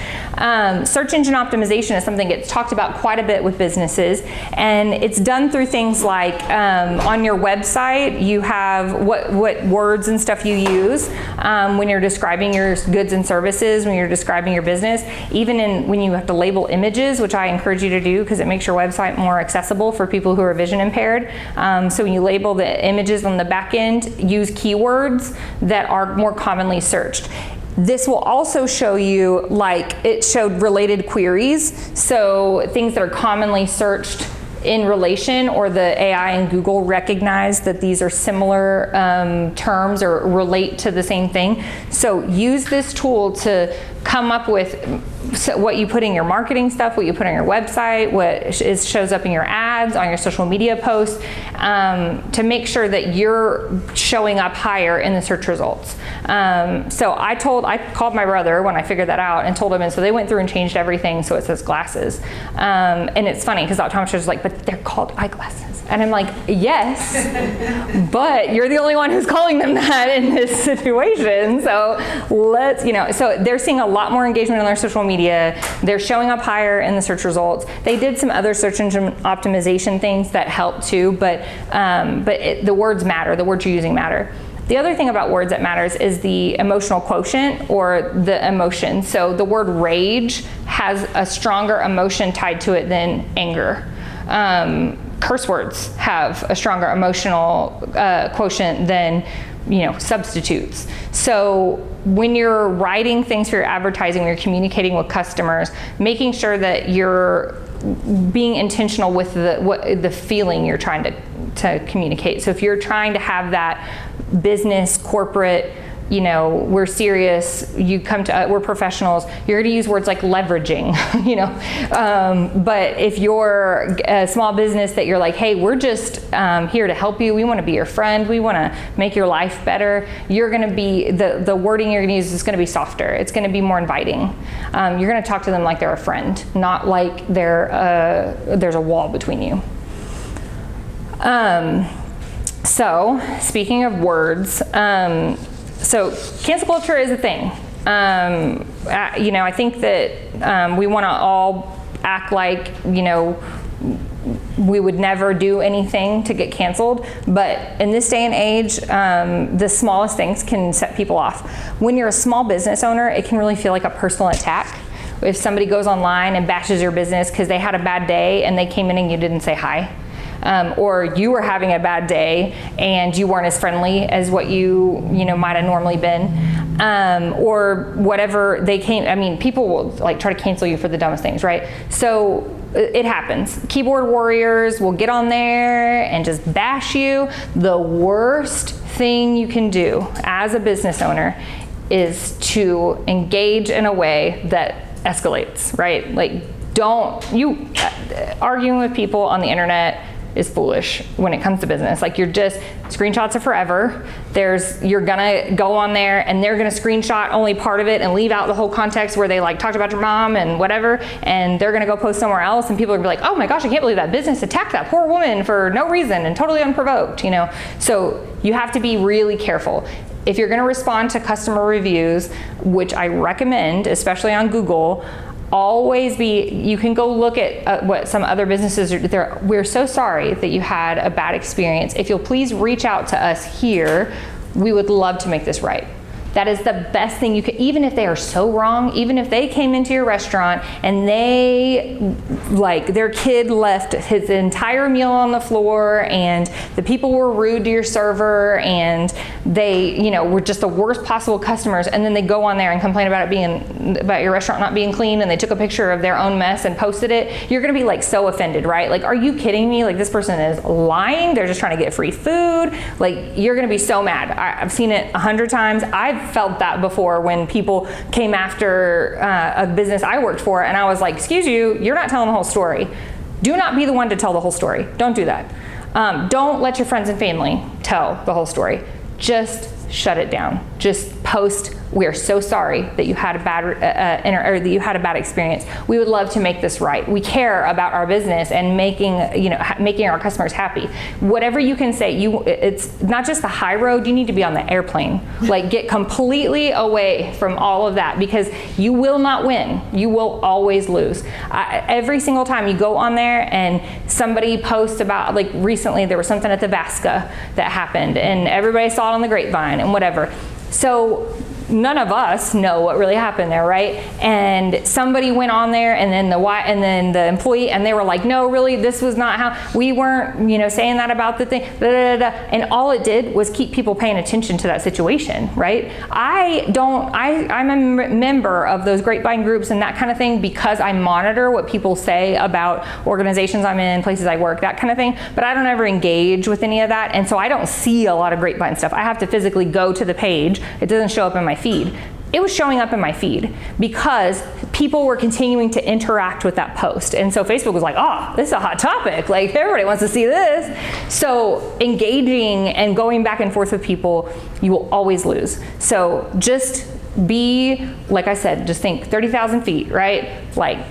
Search engine optimization is something that gets talked about quite a bit with businesses, and it's done through things like on your website, you have what words and stuff you use when you're describing your goods and services, when you're describing your business, even when you have to label images, which I encourage you to do because it makes your website more accessible for people who are vision impaired. So when you label the images on the back end, use keywords that are more commonly searched. This will also show you, like it showed related queries, so things that are commonly searched in relation, or the AI and Google recognize that these are similar terms or relate to the same thing. So use this tool to come up with what you put in your marketing stuff, what you put on your website, what shows up in your ads, on your social media posts, to make sure that you're showing up higher in the search results. So I called my brother when I figured that out and told him, and so they went through and changed everything so it says glasses. And it's funny because the optometrist is like, but they're called eyeglasses. And I'm like, yes, but you're the only one who's calling them that in this situation. So so they're seeing a lot more engagement on their social media. They're showing up higher in the search results. They did some other search engine optimization things that help too, but the words matter. The words you're using matter. The other thing about words that matters is the emotional quotient, or the emotion. So the word rage has a stronger emotion tied to it than anger. Curse words have a stronger emotional quotient than substitutes. So when you're writing things for your advertising, when you're communicating with customers, making sure that you're being intentional with the feeling you're trying to communicate. So if you're trying to have that business, corporate, we're serious, we're professionals, you're going to use words like leveraging, but if you're a small business that you're like, hey, we're just here to help you, we want to be your friend, we want to make your life better, you're going to be, the wording you're going to use is going to be softer, it's going to be more inviting. You're going to talk to them like they're a friend, not like there's a wall between you. So speaking of words, so cancel culture is a thing. I think that we want to all act like, we would never do anything to get canceled, but in this day and age, the smallest things can set people off. When you're a small business owner, it can really feel like a personal attack. If somebody goes online and bashes your business because they had a bad day and they came in and you didn't say hi, or you were having a bad day and you weren't as friendly as what you might have normally been, or whatever they came. I mean, people will like try to cancel you for the dumbest things, right? So it happens. Keyboard warriors will get on there and just bash you. The worst thing you can do as a business owner is to engage in a way that escalates, right? Like, arguing with people on the internet is foolish when it comes to business. Like, screenshots are forever. You're gonna go on there and they're gonna screenshot only part of it and leave out the whole context where they like talked about your mom and whatever, and they're gonna go post somewhere else and people are gonna be like, oh my gosh, I can't believe that business attacked that poor woman for no reason and totally unprovoked, So you have to be really careful. If you're gonna respond to customer reviews, which I recommend, especially on Google, you can go look at what some other businesses are. We're so sorry that you had a bad experience. If you'll please reach out to us here, we would love to make this right. That is the best thing you can, even if they are so wrong, even if they came into your restaurant and their kid left his entire meal on the floor and the people were rude to your server and they, were just the worst possible customers, and then they go on there and complain about your restaurant not being clean, and they took a picture of their own mess and posted it, you're gonna be like so offended, right? Like, are you kidding me? Like, this person is lying. They're just trying to get free food. Like, you're gonna be so mad. I've seen it 100 times. I've felt that before when people came after a business I worked for, and I was like, excuse you, you're not telling the whole story. Do not be the one to tell the whole story. Don't do that. Don't let your friends and family tell the whole story. Just shut it down. Just post, we are so sorry that you had a bad experience. We would love to make this right. We care about our business and making our customers happy. Whatever you can say, it's not just the high road, you need to be on the airplane. Like, get completely away from all of that, because you will not win. You will always lose. Every single time you go on there and somebody posts about, like recently there was something at the Vasca that happened and everybody saw it on the grapevine and whatever. So none of us know what really happened there, right? And somebody went on there, and then the employee, and they were like, no, really, this was not how, we weren't, saying that about the thing, and all it did was keep people paying attention to that situation, right? I'm a member of those grapevine groups and that kind of thing because I monitor what people say about organizations I'm in, places I work, that kind of thing, but I don't ever engage with any of that, and so I don't see a lot of grapevine stuff. I have to physically go to the page. It doesn't show up in my feed. It was showing up in my feed because people were continuing to interact with that post. And so Facebook was like, oh, this is a hot topic. Like, everybody wants to see this. So engaging and going back and forth with people, you will always lose. So just be, like I said, just think 30,000 feet, right? Like,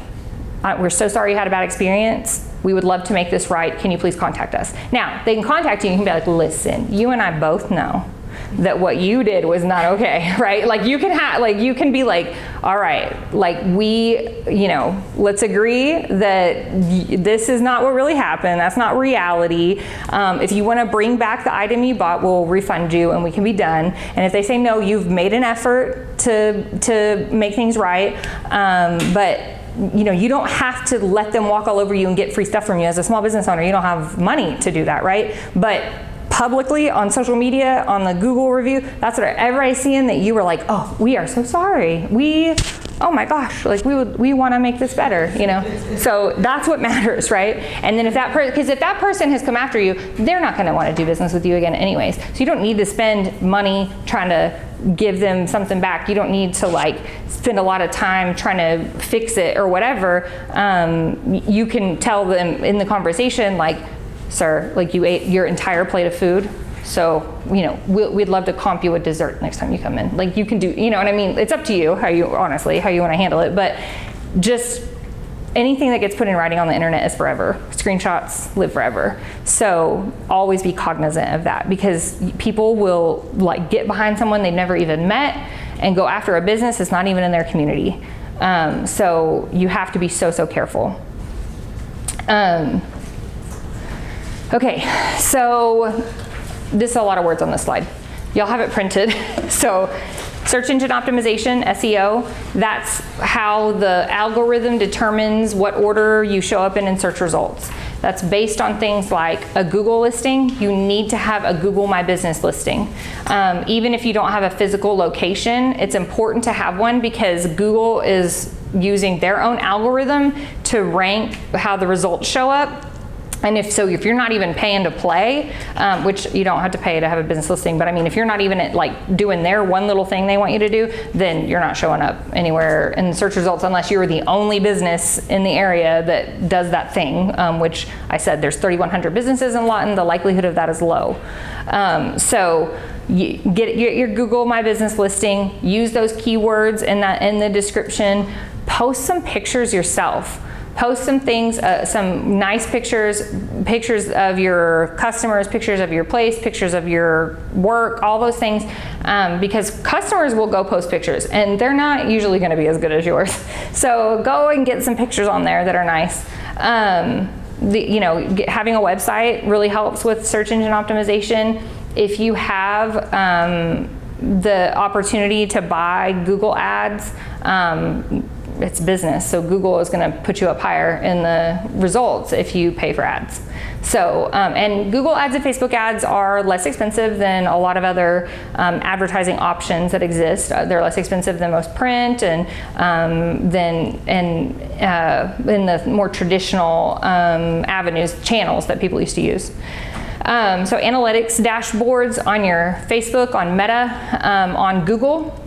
we're so sorry you had a bad experience. We would love to make this right. Can you please contact us? Now, they can contact you and you can be like, listen, you and I both know that what you did was not okay, right? Like, you can be like, all right, like, let's agree that this is not what really happened. That's not reality. If you want to bring back the item you bought, we'll refund you and we can be done. And if they say no, you've made an effort to make things right. But you don't have to let them walk all over you and get free stuff from you. As a small business owner, you don't have money to do that, right? But publicly on social media, on the Google review, that's what everybody's seeing, that you were like, oh, we are so sorry. Oh my gosh, like, we want to make this better, So that's what matters, right? And then if that person has come after you, they're not going to want to do business with you again anyways. So you don't need to spend money trying to give them something back. You don't need to spend a lot of time trying to fix it or whatever. You can tell them in the conversation, like, sir, like, you ate your entire plate of food, so we'd love to comp you a dessert next time you come in. Like, you can do, what I mean? It's up to you how you want to handle it, but just anything that gets put in writing on the internet is forever. Screenshots live forever. So always be cognizant of that, because people will get behind someone they've never even met and go after a business that's not even in their community. So you have to be so careful. Okay, so this is a lot of words on this slide. Y'all have it printed. So search engine optimization, SEO, that's how the algorithm determines what order you show up in search results. That's based on things like a Google listing. You need to have a Google My Business listing. Even if you don't have a physical location, it's important to have one because Google is using their own algorithm to rank how the results show up. And if you're not even paying to play, which you don't have to pay to have a business listing, but I mean, if you're not even like doing their one little thing they want you to do, then you're not showing up anywhere in search results unless you're the only business in the area that does that thing, which I said there's 3,100 businesses in Lawton. The likelihood of that is low. So you get your Google My Business listing, use those keywords in the description, post some pictures yourself. Post some things, some nice pictures of your customers, pictures of your place, pictures of your work, all those things, because customers will go post pictures and they're not usually going to be as good as yours. So go and get some pictures on there that are nice. Having a website really helps with search engine optimization. If you have the opportunity to buy Google ads, it's business, so Google is going to put you up higher in the results if you pay for ads. So, and Google ads and Facebook ads are less expensive than a lot of other advertising options that exist. They're less expensive than most print and in the more traditional channels that people used to use. So analytics dashboards on your Facebook, on Meta, on Google.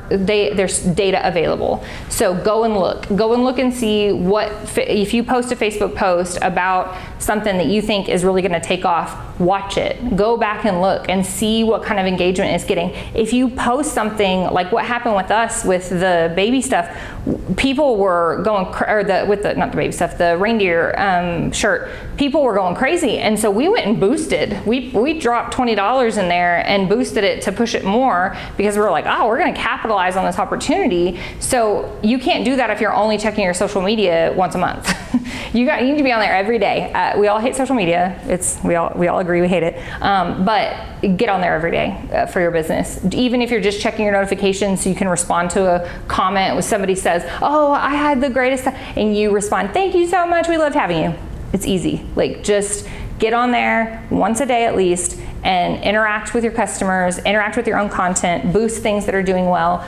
There's data available. So go and look and see if you post a Facebook post about something that you think is really going to take off, watch it. Go back and look and see what kind of engagement it's getting. If you post something like what happened with us with the baby stuff, people were going, not the baby stuff, the reindeer shirt, people were going crazy. And so we went and boosted. We dropped $20 in there and boosted it to push it more because we're like, we're going to capitalize on this opportunity. So you can't do that if you're only checking your social media once a month. You need to be on there every day. We all hate social media. We all agree we hate it. But get on there every day for your business. Even if you're just checking your notifications so you can respond to a comment when somebody says, oh, I had the greatest time, and you respond, thank you so much, we loved having you. It's easy. Like, just get on there once a day at least and interact with your customers, interact with your own content, boost things that are doing well.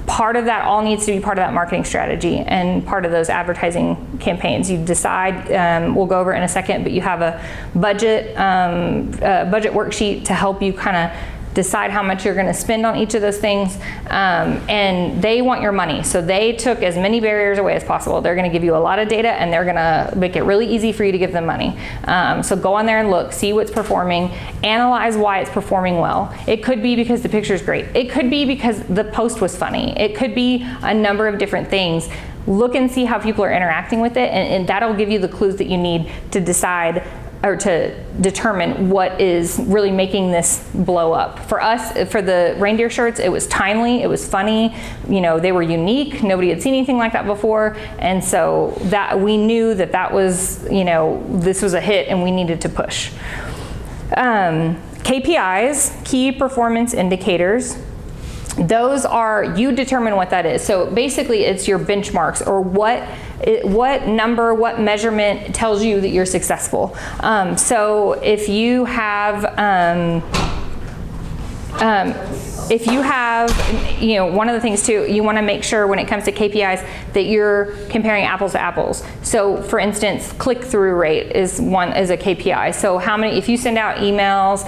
Part of that all needs to be part of that marketing strategy and part of those advertising campaigns. You decide, we'll go over it in a second, but you have a budget worksheet to help you kind of decide how much you're going to spend on each of those things, and they want your money. So they took as many barriers away as possible. They're going to give you a lot of data and they're going to make it really easy for you to give them money. So go on there and look, see what's performing, analyze why it's performing well. It could be because the picture's great. It could be because the post was funny. It could be a number of different things. Look and see how people are interacting with it, and that'll give you the clues that you need to decide or to determine what is really making this blow up. For us, for the reindeer shirts, it was timely, it was funny, they were unique, nobody had seen anything like that before, and so that we knew that was, this was a hit and we needed to push. KPIs, key performance indicators. Those are, you determine what that is. So basically it's your benchmarks, or what number, what measurement tells you that you're successful. So if you have, one of the things too, you want to make sure when it comes to KPIs that you're comparing apples to apples. So for instance, click-through rate is a KPI. So if you send out emails,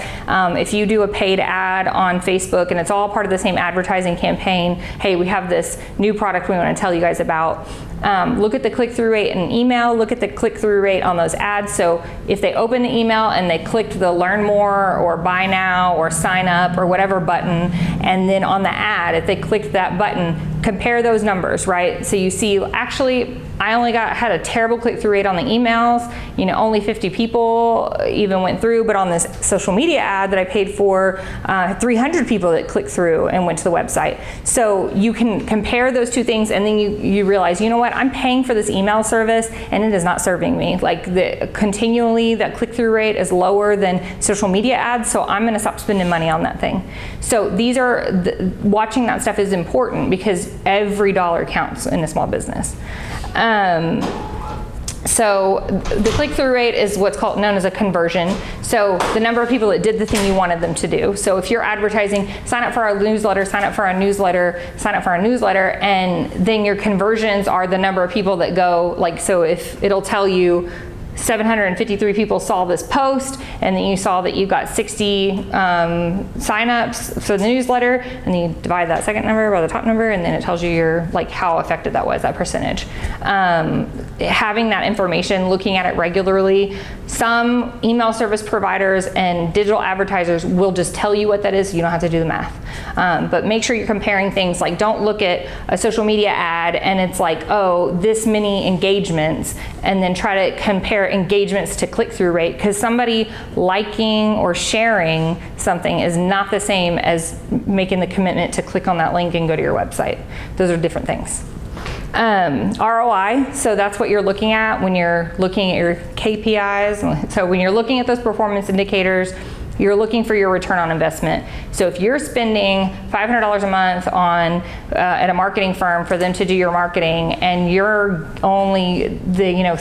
if you do a paid ad on Facebook and it's all part of the same advertising campaign, hey, we have this new product we want to tell you guys about. Look at the click-through rate in an email, look at the click-through rate on those ads. So if they open the email and they clicked the learn more or buy now or sign up or whatever button, and then on the ad, if they clicked that button, compare those numbers, right? So you see, actually, I only had a terrible click-through rate on the emails. You know, only 50 people even went through, but on this social media ad that I paid for, 300 people that clicked through and went to the website. So you can compare those two things, and then you realize, you know what, I'm paying for this email service and it is not serving me. Like continually, that click-through rate is lower than social media ads, so I'm gonna stop spending money on that thing. So these are, watching that stuff is important because every dollar counts in a small business. So the click-through rate is what's known as a conversion. So the number of people that did the thing you wanted them to do. So if you're advertising, sign up for our newsletter, sign up for our newsletter, sign up for our newsletter, and then your conversions are the number of people that go, like, so if it'll tell you 753 people saw this post, and then you saw that you got 60 signups for the newsletter, and then you divide that second number by the top number, and then it tells you your, like, how effective that was, that percentage. Having that information, looking at it regularly. Some email service providers and digital advertisers will just tell you what that is, so you don't have to do the math. But make sure you're comparing things. Like, don't look at a social media ad and it's like, oh, this many engagements, and then try to compare engagements to click-through rate, because somebody liking or sharing something is not the same as making the commitment to click on that link and go to your website. Those are different things. ROI, so that's what you're looking at when you're looking at your KPIs. So when you're looking at those performance indicators, you're looking for your return on investment. So if you're spending $500 a month on at a marketing firm for them to do your marketing, and you're only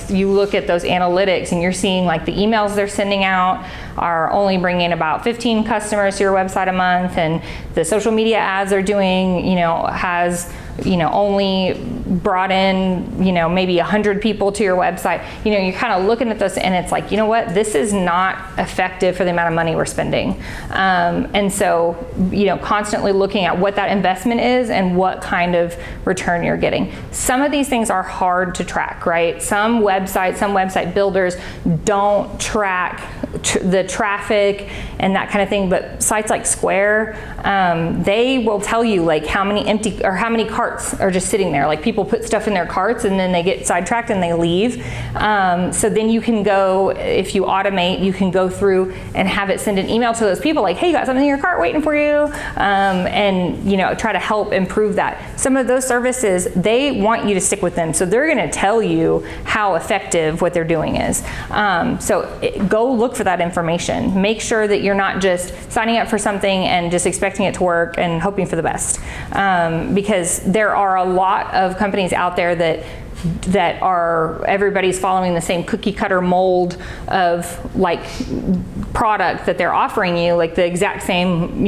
you look at those analytics and you're seeing, like, the emails they're sending out are only bringing about 15 customers to your website a month, and the social media ads they're doing, has only brought in, maybe 100 people to your website. You're kind of looking at this and it's like, you know what, this is not effective for the amount of money we're spending. And so, constantly looking at what that investment is and what kind of return you're getting. Some of these things are hard to track, right? Some website builders don't track the traffic and that kind of thing, but sites like Square, they will tell you, like, how many carts are just sitting there. Like, people put stuff in their carts and then they get sidetracked and they leave. So then you can go, if you automate, you can go through and have it send an email to those people like, hey, you got something in your cart waiting for you, and try to help improve that. Some of those services, they want you to stick with them, so they're going to tell you how effective what they're doing is. Go look for that information. Make sure that you're not just signing up for something and just expecting it to work and hoping for the best, because there are a lot of companies out there that are, everybody's following the same cookie cutter mold of, like, product that they're offering you, like the exact same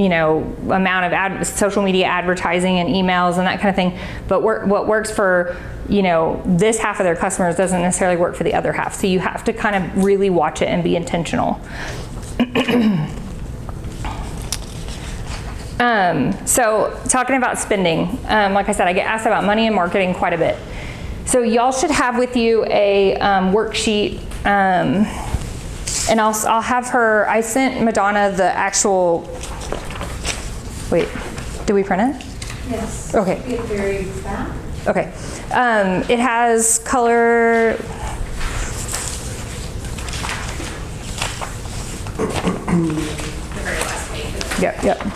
amount of social media advertising and emails and that kind of thing, but what works for this half of their customers doesn't necessarily work for the other half. So you have to kind of really watch it and be intentional. So talking about spending, like I said, I get asked about money and marketing quite a bit. So y'all should have with you a worksheet, and I'll have her, I sent Madonna the actual, wait, did we print it? Yes. Okay. It's very fat. Okay. It has color. Yep.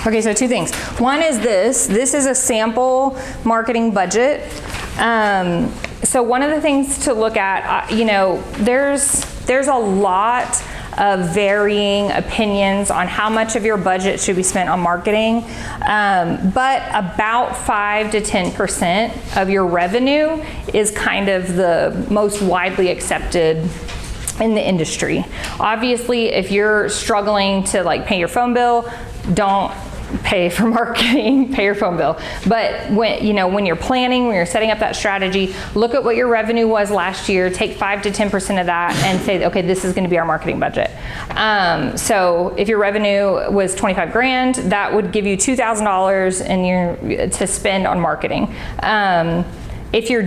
Okay, so two things. One is this. This is a sample marketing budget. So one of the things to look at, there's a lot of varying opinions on how much of your budget should be spent on marketing, but about 5 to 10% of your revenue is kind of the most widely accepted in the industry. Obviously, if you're struggling to, like, pay your phone bill, don't pay for marketing, pay your phone bill. But when you're planning, when you're setting up that strategy, look at what your revenue was last year, take 5 to 10% of that and say, okay, this is going to be our marketing budget. So if your revenue was 25 grand, that would give you $2,000 to spend on marketing. If you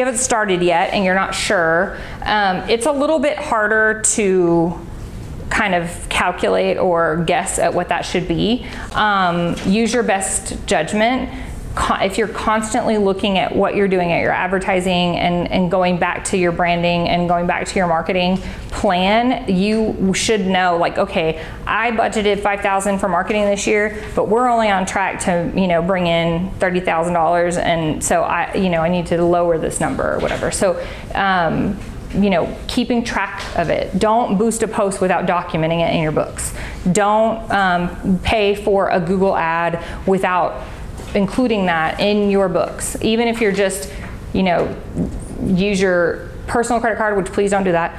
haven't started yet and you're not sure, it's a little bit harder to kind of calculate or guess at what that should be. Use your best judgment. if you're constantly looking at what you're doing at your advertising and going back to your branding and going back to your marketing plan, you should know, like, okay, I budgeted $5,000 for marketing this year, but we're only on track to, bring in $30,000, and so I need to lower this number or whatever. So, keeping track of it. Don't boost a post without documenting it in your books. Don't pay for a Google ad without including that in your books. Even if you're just, use your personal credit card, which please don't do that.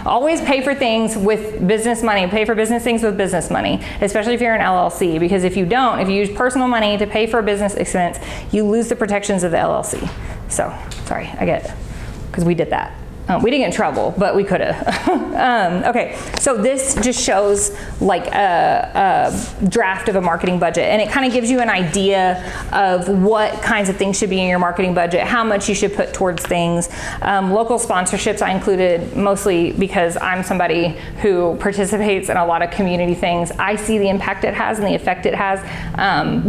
Always pay for things with business money. Pay for business things with business money, especially if you're an LLC, because if you use personal money to pay for a business expense, you lose the protections of the LLC. So, sorry, because we did that. We didn't get in trouble, but we could have. Okay, so this just shows like a draft of a marketing budget, and it kind of gives you an idea of what kinds of things should be in your marketing budget, how much you should put towards things. Local sponsorships I included mostly because I'm somebody who participates in a lot of community things. I see the impact it has and the effect it has,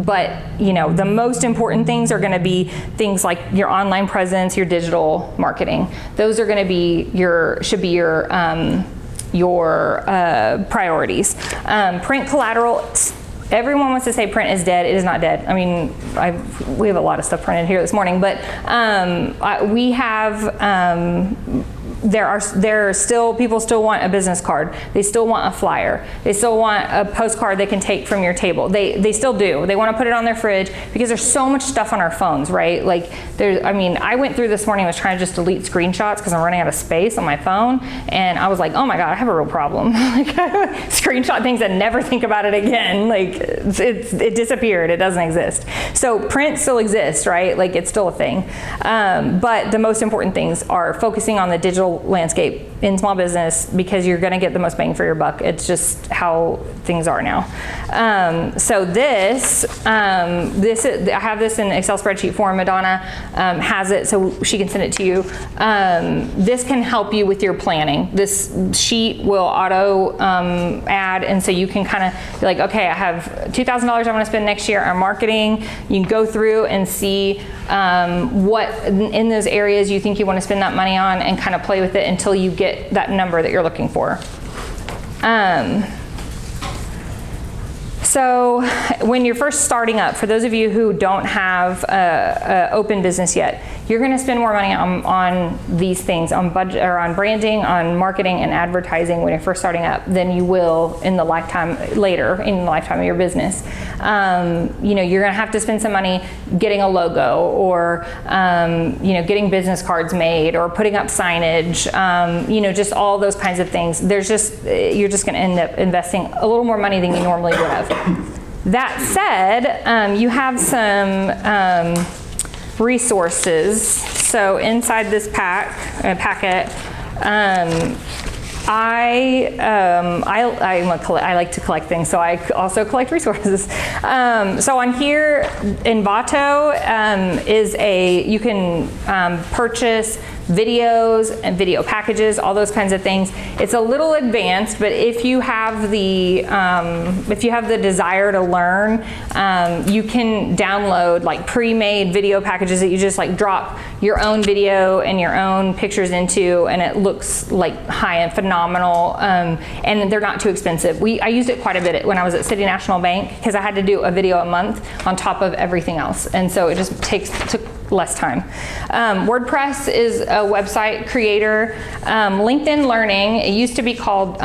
but the most important things are going to be things like your online presence, your digital marketing. Those are going to be your priorities. Print collateral. Everyone wants to say print is dead. It is not dead. I mean, we have a lot of stuff printed here this morning, but we have. People still want a business card. They still want a flyer. They still want a postcard they can take from your table. They still do. They want to put it on their fridge because there's so much stuff on our phones, right? Like I went through this morning, I was trying to just delete screenshots because I'm running out of space on my phone, and I was like, oh my God, I have a real problem. Screenshot things and never think about it again. Like it disappeared. It doesn't exist. So print still exists, right? Like it's still a thing. But the most important things are focusing on the digital landscape in small business, because you're going to get the most bang for your buck. It's just how things are now. So I have this in Excel spreadsheet form. Madonna has it, so she can send it to you. This can help you with your planning. This sheet will auto add, and so you can kind of be like, okay, I have $2,000 I want to spend next year on marketing. You can go through and see what in those areas you think you want to spend that money on, and kind of play with it until you get that number that you're looking for. So when you're first starting up, for those of you who don't have a open business yet, you're going to spend more money on these things, on budget or on branding, on marketing and advertising when you're first starting up than you will in the lifetime of your business. You're going to have to spend some money getting a logo, or getting business cards made, or putting up signage, just all those kinds of things. You're just going to end up investing a little more money than you normally would have. That said, you have some resources. So inside this packet, I like to collect things, so I also collect resources. So on here, Envato you can purchase videos and video packages, all those kinds of things. It's a little advanced, but if you have the desire to learn, you can download like pre-made video packages that you just like drop your own video and your own pictures into, and it looks like high-end, phenomenal, and they're not too expensive. I used it quite a bit when I was at City National Bank, because I had to do a video a month on top of everything else, and so it just took less time. WordPress is a website creator. LinkedIn Learning, it used to be called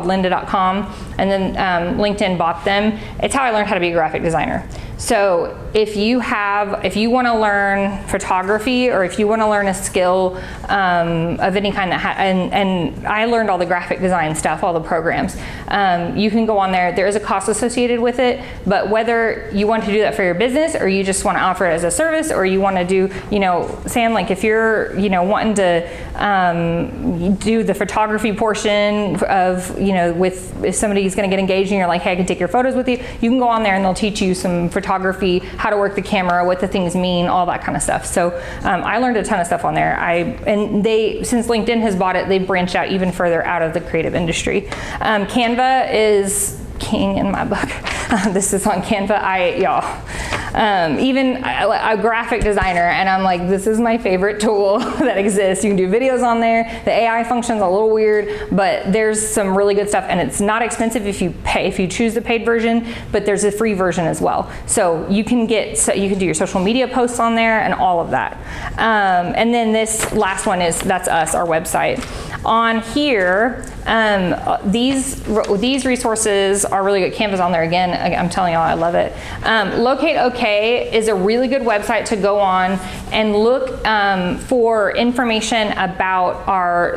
lynda.com, and then LinkedIn bought them. It's how I learned how to be a graphic designer. So if you want to learn photography, or if you want to learn a skill of any kind and I learned all the graphic design stuff, all the programs, you can go on there. There is a cost associated with it, but whether you want to do that for your business, or you just want to offer it as a service, or you want to do, Sam, like if you're, wanting to do the photography portion of, if somebody's going to get engaged and you're like, hey, I can take your photos with you, you can go on there and they'll teach you some photography, how to work the camera, what the things mean, all that kind of stuff. So I learned a ton of stuff on there. Since LinkedIn has bought it, they've branched out even further out of the creative industry. Canva is king in my book. This is on Canva. Even a graphic designer, and I'm like, this is my favorite tool that exists. You can do videos on there. The AI function's a little weird, but there's some really good stuff, and it's not expensive if you choose the paid version, but there's a free version as well. So you can do your social media posts on there and all of that. And then this last one that's us, our website. On here, these resources are really good. Canva's on there again. I'm telling y'all, I love it. Locate OK is a really good website to go on and look for information about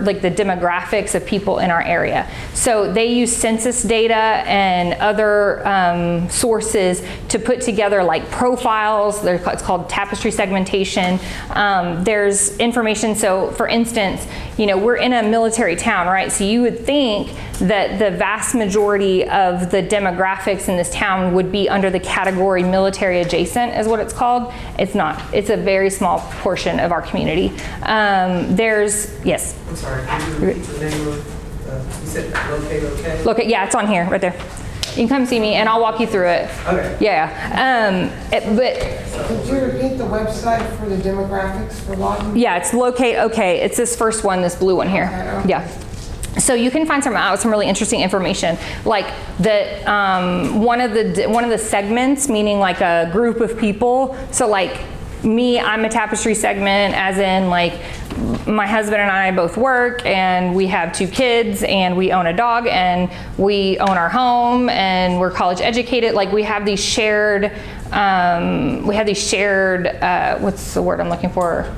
the demographics of people in our area. So they use census data and other sources to put together like profiles. It's called tapestry segmentation. There's information. So for instance, we're in a military town, right? So you would think that the vast majority of the demographics in this town would be under the category military adjacent, is what it's called. It's not. It's a very small portion of our community. Yes? I'm sorry, can you repeat the name of, you said Locate OK? Yeah, it's on here, right there. You can come see me and I'll walk you through it. Okay. Yeah. Could you repeat the website for the demographics for Lawton? Yeah, it's Locate OK. It's this first one, this blue one here. Okay. Yeah. So you can find some really interesting information, like that one of the segments, meaning like a group of people. So like me, I'm a tapestry segment, as in like my husband and I both work, and we have 2 kids, and we own a dog, and we own our home, and we're college educated. Like we have these shared, what's the word I'm looking for?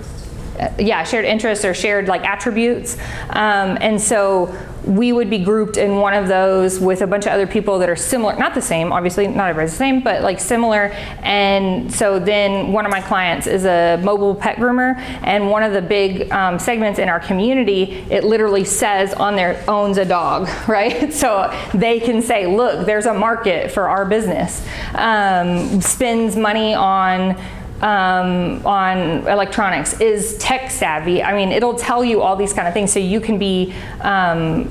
Shared interests or shared like attributes. And so we would be grouped in one of those with a bunch of other people that are similar, not the same, obviously not everybody's the same, but like similar. And so then one of my clients is a mobile pet groomer, and one of the big segments in our community, it literally says on there, owns a dog, right? So they can say, look, there's a market for our business. Spends money on electronics, is tech savvy. I mean, it'll tell you all these kind of things, so you can be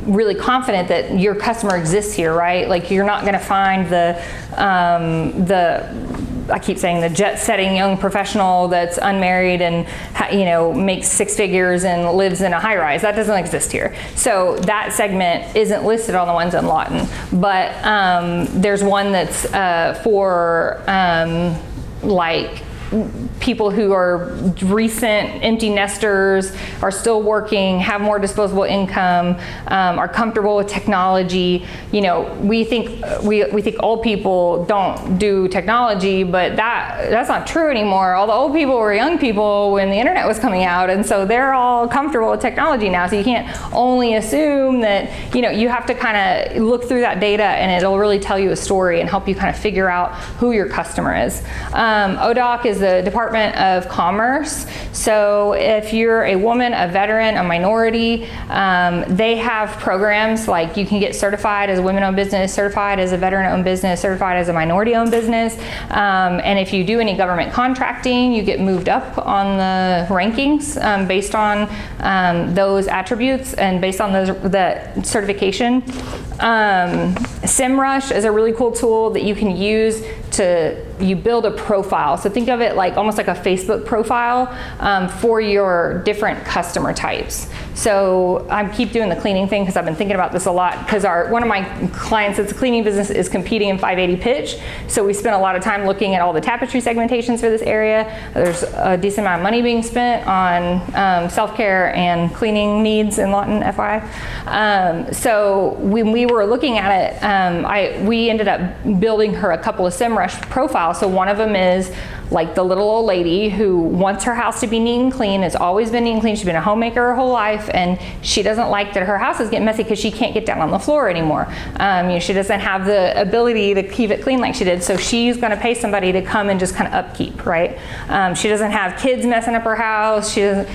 really confident that your customer exists here, right? Like you're not going to find I keep saying the jet-setting young professional that's unmarried and makes 6 figures and lives in a high-rise. That doesn't exist here. So that segment isn't listed on the ones in Lawton, but there's one that's for like people who are recent empty nesters, are still working, have more disposable income, are comfortable with technology. We think old people don't do technology, but that's not true anymore. All the old people were young people when the internet was coming out, and so they're all comfortable with technology now. So you can't only assume that, you have to kind of look through that data, and it'll really tell you a story and help you kind of figure out who your customer is. ODOC is the Department of Commerce. So if you're a woman, a veteran, a minority, they have programs like you can get certified as a women-owned business, certified as a veteran-owned business, certified as a minority-owned business. And if you do any government contracting, you get moved up on the rankings based on those attributes and based on the certification. SEMrush is a really cool tool that you can use you build a profile. So think of it like almost like a Facebook profile for your different customer types. So I keep doing the cleaning thing because I've been thinking about this a lot, because one of my clients that's a cleaning business is competing in 580 pitch. So we spent a lot of time looking at all the tapestry segmentations for this area. There's a decent amount of money being spent on self-care and cleaning needs in Lawton, FYI. So when we were looking at it, we ended up building her a couple of SEMrush profiles. So one of them is like the little old lady who wants her house to be neat and clean, has always been neat and clean. She's been a homemaker her whole life, and she doesn't like that her house is getting messy because she can't get down on the floor anymore. She doesn't have the ability to keep it clean like she did, so she's going to pay somebody to come and just kind of upkeep, right? She doesn't have kids messing up her house. She doesn't,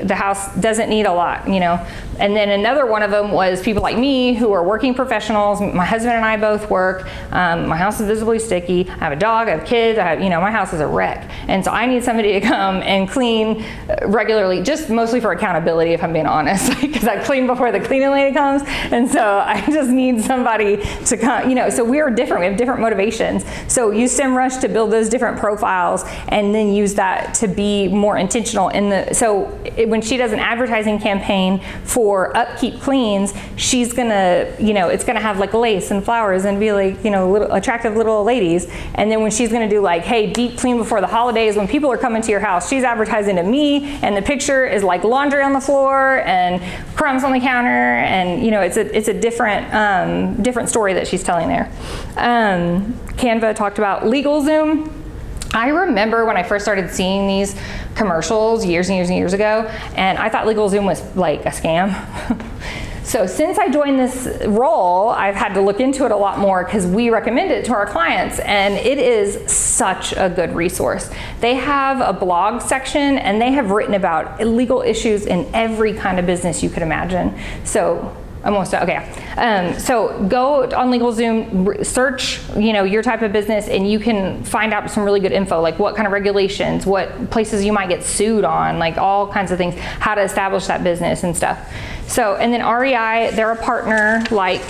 the house doesn't need a lot, And then another one of them was people like me who are working professionals. My husband and I both work. My house is visibly sticky. I have a dog, I have kids, I my house is a wreck. And so I need somebody to come and clean regularly, just mostly for accountability, if I'm being honest, because I clean before the cleaning lady comes. And so I just need somebody to come, so we're different. We have different motivations. So use SEMrush to build those different profiles and then use that to be more intentional when she does an advertising campaign for Upkeep Cleans, she's gonna, it's gonna have like lace and flowers and be like, little attractive little ladies. And then when she's gonna do like, hey, deep clean before the holidays, when people are coming to your house, she's advertising to me, and the picture is like laundry on the floor and crumbs on the counter, and it's a different story that she's telling there. Canva talked about LegalZoom. I remember when I first started seeing these commercials years and years and years ago, and I thought LegalZoom was like a scam. So since I joined this role, I've had to look into it a lot more because we recommend it to our clients, and it is such a good resource. They have a blog section, and they have written about legal issues in every kind of business you could imagine. So almost, okay. So go on LegalZoom, search, your type of business, and you can find out some really good info, like what kind of regulations, what places you might get sued on, like all kinds of things, how to establish that business and stuff. So, and then REI, they're a partner, like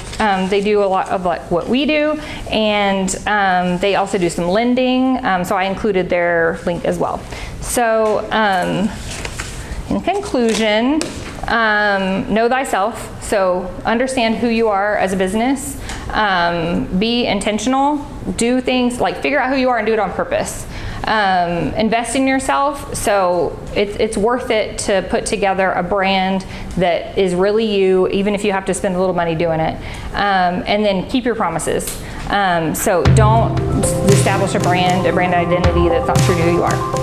they do a lot of like what we do, and they also do some lending, so I included their link as well. So in conclusion, know thyself. So understand who you are as a business, be intentional, do things like figure out who you are and do it on purpose. Invest in yourself, so it's worth it to put together a brand that is really you, even if you have to spend a little money doing it. And then keep your promises. So don't establish a brand identity that's not true to who you are.